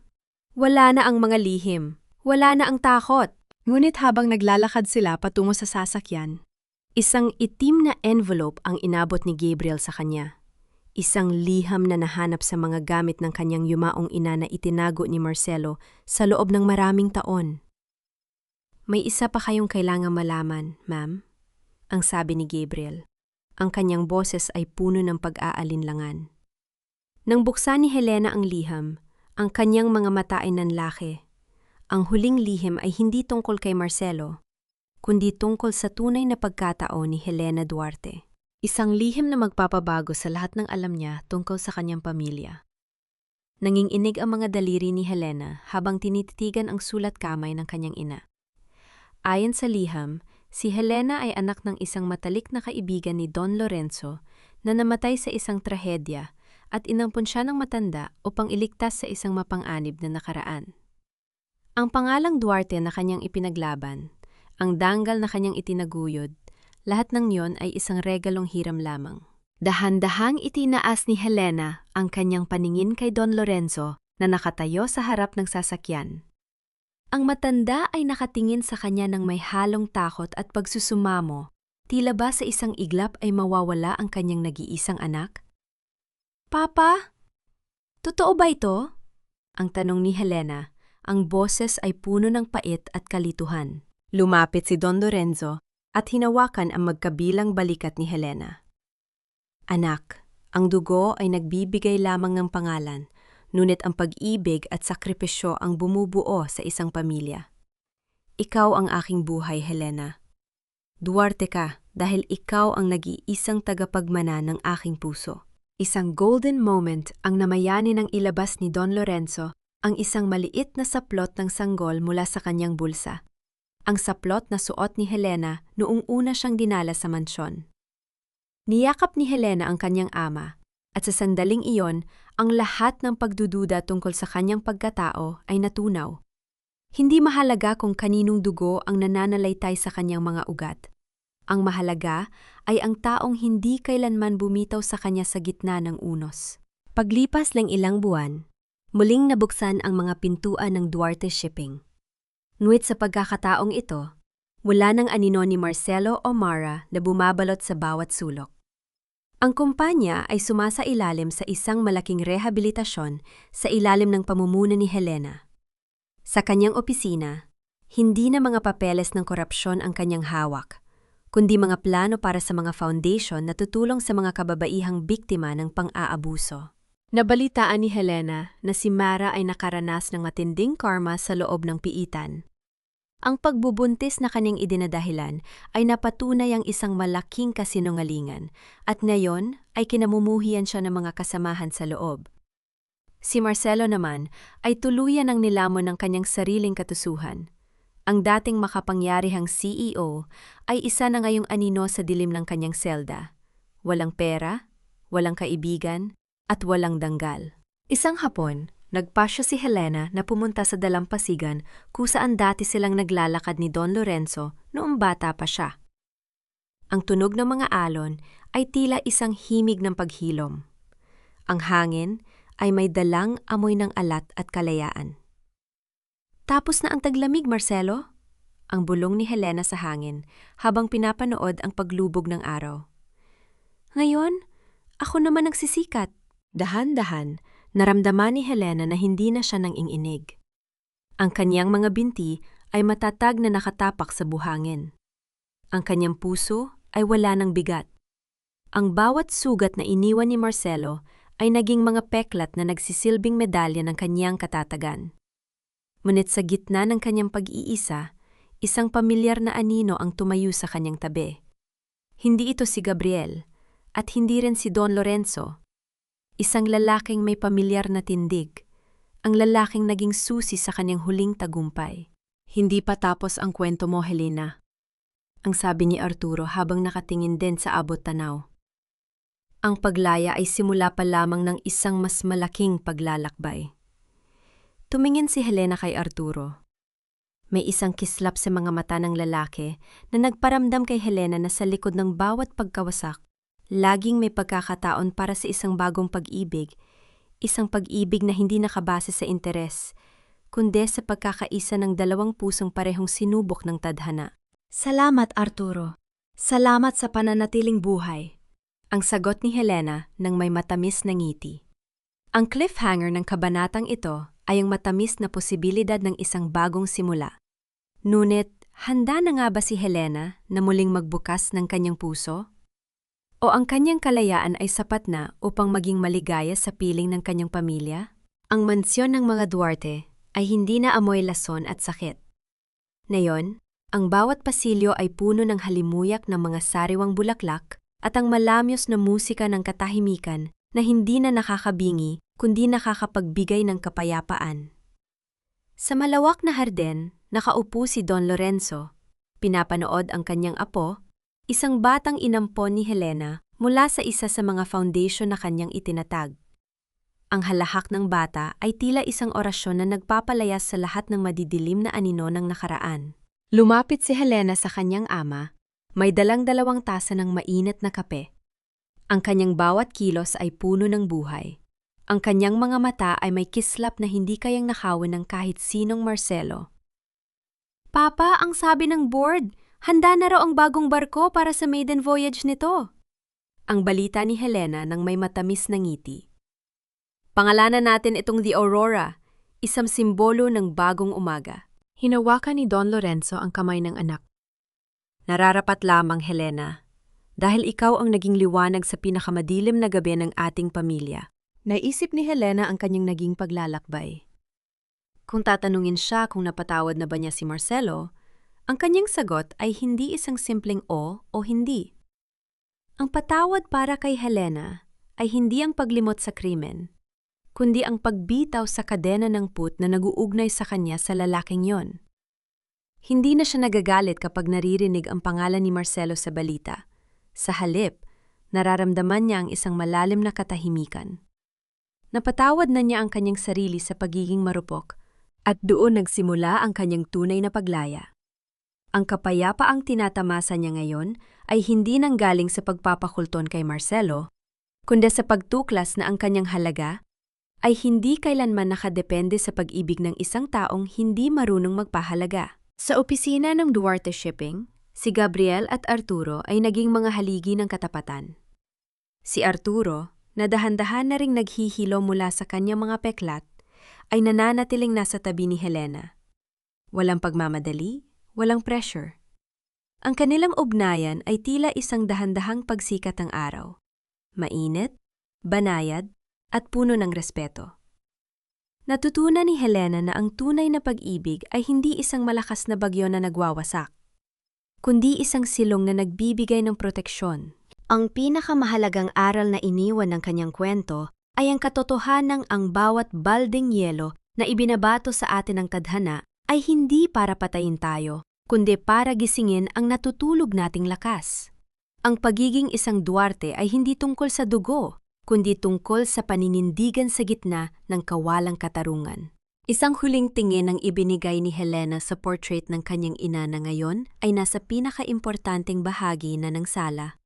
Wala na ang mga lihim. Wala na ang takot. Ngunit habang naglalakad sila patungo sa sasakyan, isang itim na envelope ang inabot ni Gabriel sa kanya. Isang liham na nahanap sa mga gamit ng kanyang yumaong ina na itinago ni Marcelo sa loob ng maraming taon. May isa pa kayong kailangang malaman, ma'am, ang sabi ni Gabriel. Ang kanyang boses ay puno ng pag-aalinlangan. Nang buksan ni Helena ang liham, ang kanyang mga mata ay nanlaki. Ang huling lihim ay hindi tungkol kay Marcelo, kundi tungkol sa tunay na pagkataon ni Helena Duarte. Isang lihim na magpapabago sa lahat ng alam niya tungkol sa kanyang pamilya. Nanginginig ang mga daliri ni Helena habang tinititigan ang sulat kamay ng kanyang ina. Ayon sa liham, si Helena ay anak ng isang matalik na kaibigan ni Don Lorenzo na namatay sa isang trahedya at inampun siya ng matanda upang iligtas sa isang mapang-anib na nakaraan. Ang pangalang Duarte na kanyang ipinaglaban, ang danggal na kanyang itinaguyod, lahat ng yon ay isang regalong hiram lamang. Dahan-dahang itinaas ni Helena ang kanyang paningin kay Don Lorenzo na nakatayo sa harap ng sasakyan. Ang matanda ay nakatingin sa kanya ng may halong takot at pagsusumamo, tila ba sa isang iglap ay mawawala ang kanyang nag-iisang anak? Papa, totoo ba ito? Ang tanong ni Helena, ang boses ay puno ng pait at kalituhan. Lumapit si Don Lorenzo at hinawakan ang magkabilang balikat ni Helena. Anak, ang dugo ay nagbibigay lamang ng pangalan, ngunit ang pag-ibig at sakripisyo ang bumubuo sa isang pamilya. Ikaw ang aking buhay, Helena. Duarte ka dahil ikaw ang nag-iisang tagapagmana ng aking puso. Isang golden moment ang namayani ng ilabas ni Don Lorenzo ang isang maliit na saplot ng sanggol mula sa kanyang bulsa. Ang saplot na suot ni Helena noong una siyang dinala sa mansyon. Niyakap ni Helena ang kanyang ama, at sa sandaling iyon, ang lahat ng pagdududa tungkol sa kanyang pagkatao ay natunaw. Hindi mahalaga kung kaninong dugo ang nananalaytay sa kanyang mga ugat. Ang mahalaga ay ang taong hindi kailanman bumitaw sa kanya sa gitna ng unos. Paglipas ng ilang buwan, muling nabuksan ang mga pintuan ng Duarte Shipping. Ngunit sa pagkakataong ito, wala ng anino ni Marcelo o Mara na bumabalot sa bawat sulok. Ang kumpanya ay sumasailalim sa isang malaking rehabilitasyon sa ilalim ng pamumuno ni Helena. Sa kanyang opisina, hindi na mga papeles ng korupsyon ang kanyang hawak, kundi mga plano para sa mga foundation na tutulong sa mga kababaihang biktima ng pang-aabuso. Nabalitaan ni Helena na si Mara ay nakaranas ng matinding karma sa loob ng piitan. Ang pagbubuntis na kanyang idinadahilan ay napatunay ang isang malaking kasinungalingan at ngayon ay kinamumuhian siya ng mga kasamahan sa loob. Si Marcelo naman ay tuluyan ang nilamon ng kanyang sariling katusuhan. Ang dating makapangyarihang CEO ay isa na ngayong anino sa dilim ng kanyang selda. Walang pera, walang kaibigan, at walang danggal. Isang hapon, nagpasya si Helena na pumunta sa dalampasigan kung saan dati silang naglalakad ni Don Lorenzo noong bata pa siya. Ang tunog ng mga alon ay tila isang himig ng paghilom. Ang hangin ay may dalang amoy ng alat at kalayaan. Tapos na ang taglamig, Marcelo? Ang bulong ni Helena sa hangin habang pinapanood ang paglubog ng araw. Ngayon, ako naman nagsisikat. Dahan-dahan, naramdaman ni Helena na hindi na siya nang-inginig. Ang kanyang mga binti ay matatag na nakatapak sa buhangin. Ang kanyang puso ay wala ng bigat. Ang bawat sugat na iniwan ni Marcelo ay naging mga peklat na nagsisilbing medalya ng kanyang katatagan. Ngunit sa gitna ng kanyang pag-iisa, isang pamilyar na anino ang tumayo sa kanyang tabi. Hindi ito si Gabriel, at hindi rin si Don Lorenzo. Isang lalaking may pamilyar na tindig, ang lalaking naging susi sa kanyang huling tagumpay. Hindi pa tapos ang kwento mo, Helena, ang sabi ni Arturo habang nakatingin din sa abot tanaw. Ang paglaya ay simula pa lamang ng isang mas malaking paglalakbay. Tumingin si Helena kay Arturo. May isang kislap sa mga mata ng lalaki na nagparamdam kay Helena na sa likod ng bawat pagkawasak, laging may pagkakataon para sa isang bagong pag-ibig, isang pag-ibig na hindi nakabase sa interes, kundi sa pagkakaisa ng dalawang pusong parehong sinubok ng tadhana. Salamat, Arturo. Salamat sa pananatiling buhay. Ang sagot ni Helena nang may matamis na ngiti. Ang cliffhanger ng kabanatang ito ay ang matamis na posibilidad ng isang bagong simula. Ngunit, handa na nga ba si Helena na muling magbukas ng kanyang puso? O ang kanyang kalayaan ay sapat na upang maging maligaya sa piling ng kanyang pamilya? Ang mansyon ng mga Duarte ay hindi na amoy lason at sakit. Ngayon, ang bawat pasilyo ay puno ng halimuyak ng mga sariwang bulaklak at ang malamyos na musika ng katahimikan na hindi na nakakabingi kundi nakakapagbigay ng kapayapaan. Sa malawak na harden, nakaupo si Don Lorenzo, Pinapanood ang kanyang apo, isang batang inampon ni Helena mula sa isa sa mga foundation na kanyang itinatag. Ang halahak ng bata ay tila isang orasyon na nagpapalayas sa lahat ng madidilim na anino ng nakaraan. Lumapit si Helena sa kanyang ama, may dalang-dalawang tasa ng mainit na kape. Ang kanyang bawat kilos ay puno ng buhay. Ang kanyang mga mata ay may kislap na hindi kayang nakawin ng kahit sinong Marcelo. Papa, ang sabi ng board, handa na raw ang bagong barko para sa maiden voyage nito. Ang balita ni Helena nang may matamis na ngiti. Pangalanan natin itong The Aurora, isang simbolo ng bagong umaga. Hinawakan ni Don Lorenzo ang kamay ng anak. Nararapat lamang, Helena, dahil ikaw ang naging liwanag sa pinakamadilim na gabi ng ating pamilya. Naisip ni Helena ang kanyang naging paglalakbay. Kung tatanungin siya kung napatawad na ba niya si Marcelo, ang kanyang sagot ay hindi isang simpleng o hindi. Ang patawad para kay Helena ay hindi ang paglimot sa krimen, kundi ang pagbitaw sa kadena ng put na naguugnay sa kanya sa lalaking yon. Hindi na siya nagagalit kapag naririnig ang pangalan ni Marcelo sa balita. Sa halip, nararamdaman niya ang isang malalim na katahimikan. Napatawad na niya ang kanyang sarili sa pagiging marupok at doon nagsimula ang kanyang tunay na paglaya. Ang kapayapaang tinatamasa niya ngayon ay hindi nanggaling sa pagpapakulton kay Marcelo, kundi sa pagtuklas na ang kanyang halaga ay hindi kailanman nakadepende sa pag-ibig ng isang taong hindi marunong magpahalaga. Sa opisina ng Duarte Shipping, si Gabriel at Arturo ay naging mga haligi ng katapatan. Si Arturo, na dahan-dahan na ring naghihilo mula sa kanyang mga peklat, ay nananatiling nasa tabi ni Helena. Walang pagmamadali, walang pressure. Ang kanilang ugnayan ay tila isang dahan-dahang pagsikat ng araw. Mainit, banayad, at puno ng respeto. Natutunan ni Helena na ang tunay na pag-ibig ay hindi isang malakas na bagyo na nagwawasak, kundi isang silong na nagbibigay ng proteksyon. Ang pinakamahalagang aral na iniwan ng kanyang kwento ay ang katotohanang ang bawat balding yelo na ibinabato sa atin ng tadhana ay hindi para patayin tayo, kundi para gisingin ang natutulog nating lakas. Ang pagiging isang Duarte ay hindi tungkol sa dugo, kundi tungkol sa paninindigan sa gitna ng kawalang katarungan. Isang huling tingin ang ibinigay ni Helena sa portrait ng kanyang ina na ngayon ay nasa pinakaimportanteng bahagi na ng sala.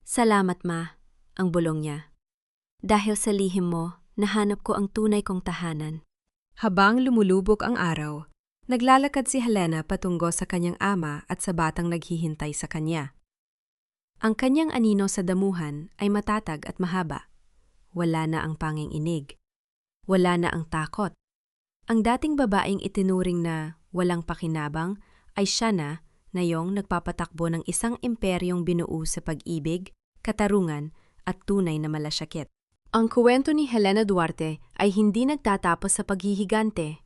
Salamat, Ma, ang bulong niya. Dahil sa lihim mo, nahanap ko ang tunay kong tahanan. Habang lumulubog ang araw, naglalakad si Helena patungo sa kanyang ama at sa batang naghihintay sa kanya. Ang kanyang anino sa damuhan ay matatag at mahaba. Wala na ang panging inig. Wala na ang takot. Ang dating babaeng itinuring na walang pakinabang ay siya na yung nagpapatakbo ng isang imperyong binuo sa pag-ibig, katarungan at tunay na malasakit. Ang kuwento ni Helena Duarte ay hindi nagtatapos sa paghihigante.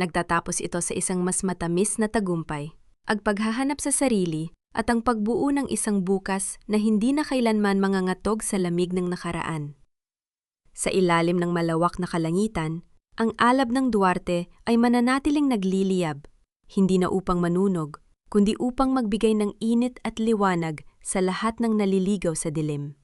Nagtatapos ito sa isang mas matamis na tagumpay, ang paghahanap sa sarili at ang pagbuo ng isang bukas na hindi na kailanman mangangatog sa lamig ng nakaraan. Sa ilalim ng malawak na kalangitan, ang alab ng Duarte ay mananatiling nagliliyab, hindi na upang manunog, kundi upang magbigay ng init at liwanag sa lahat ng naliligaw sa dilim.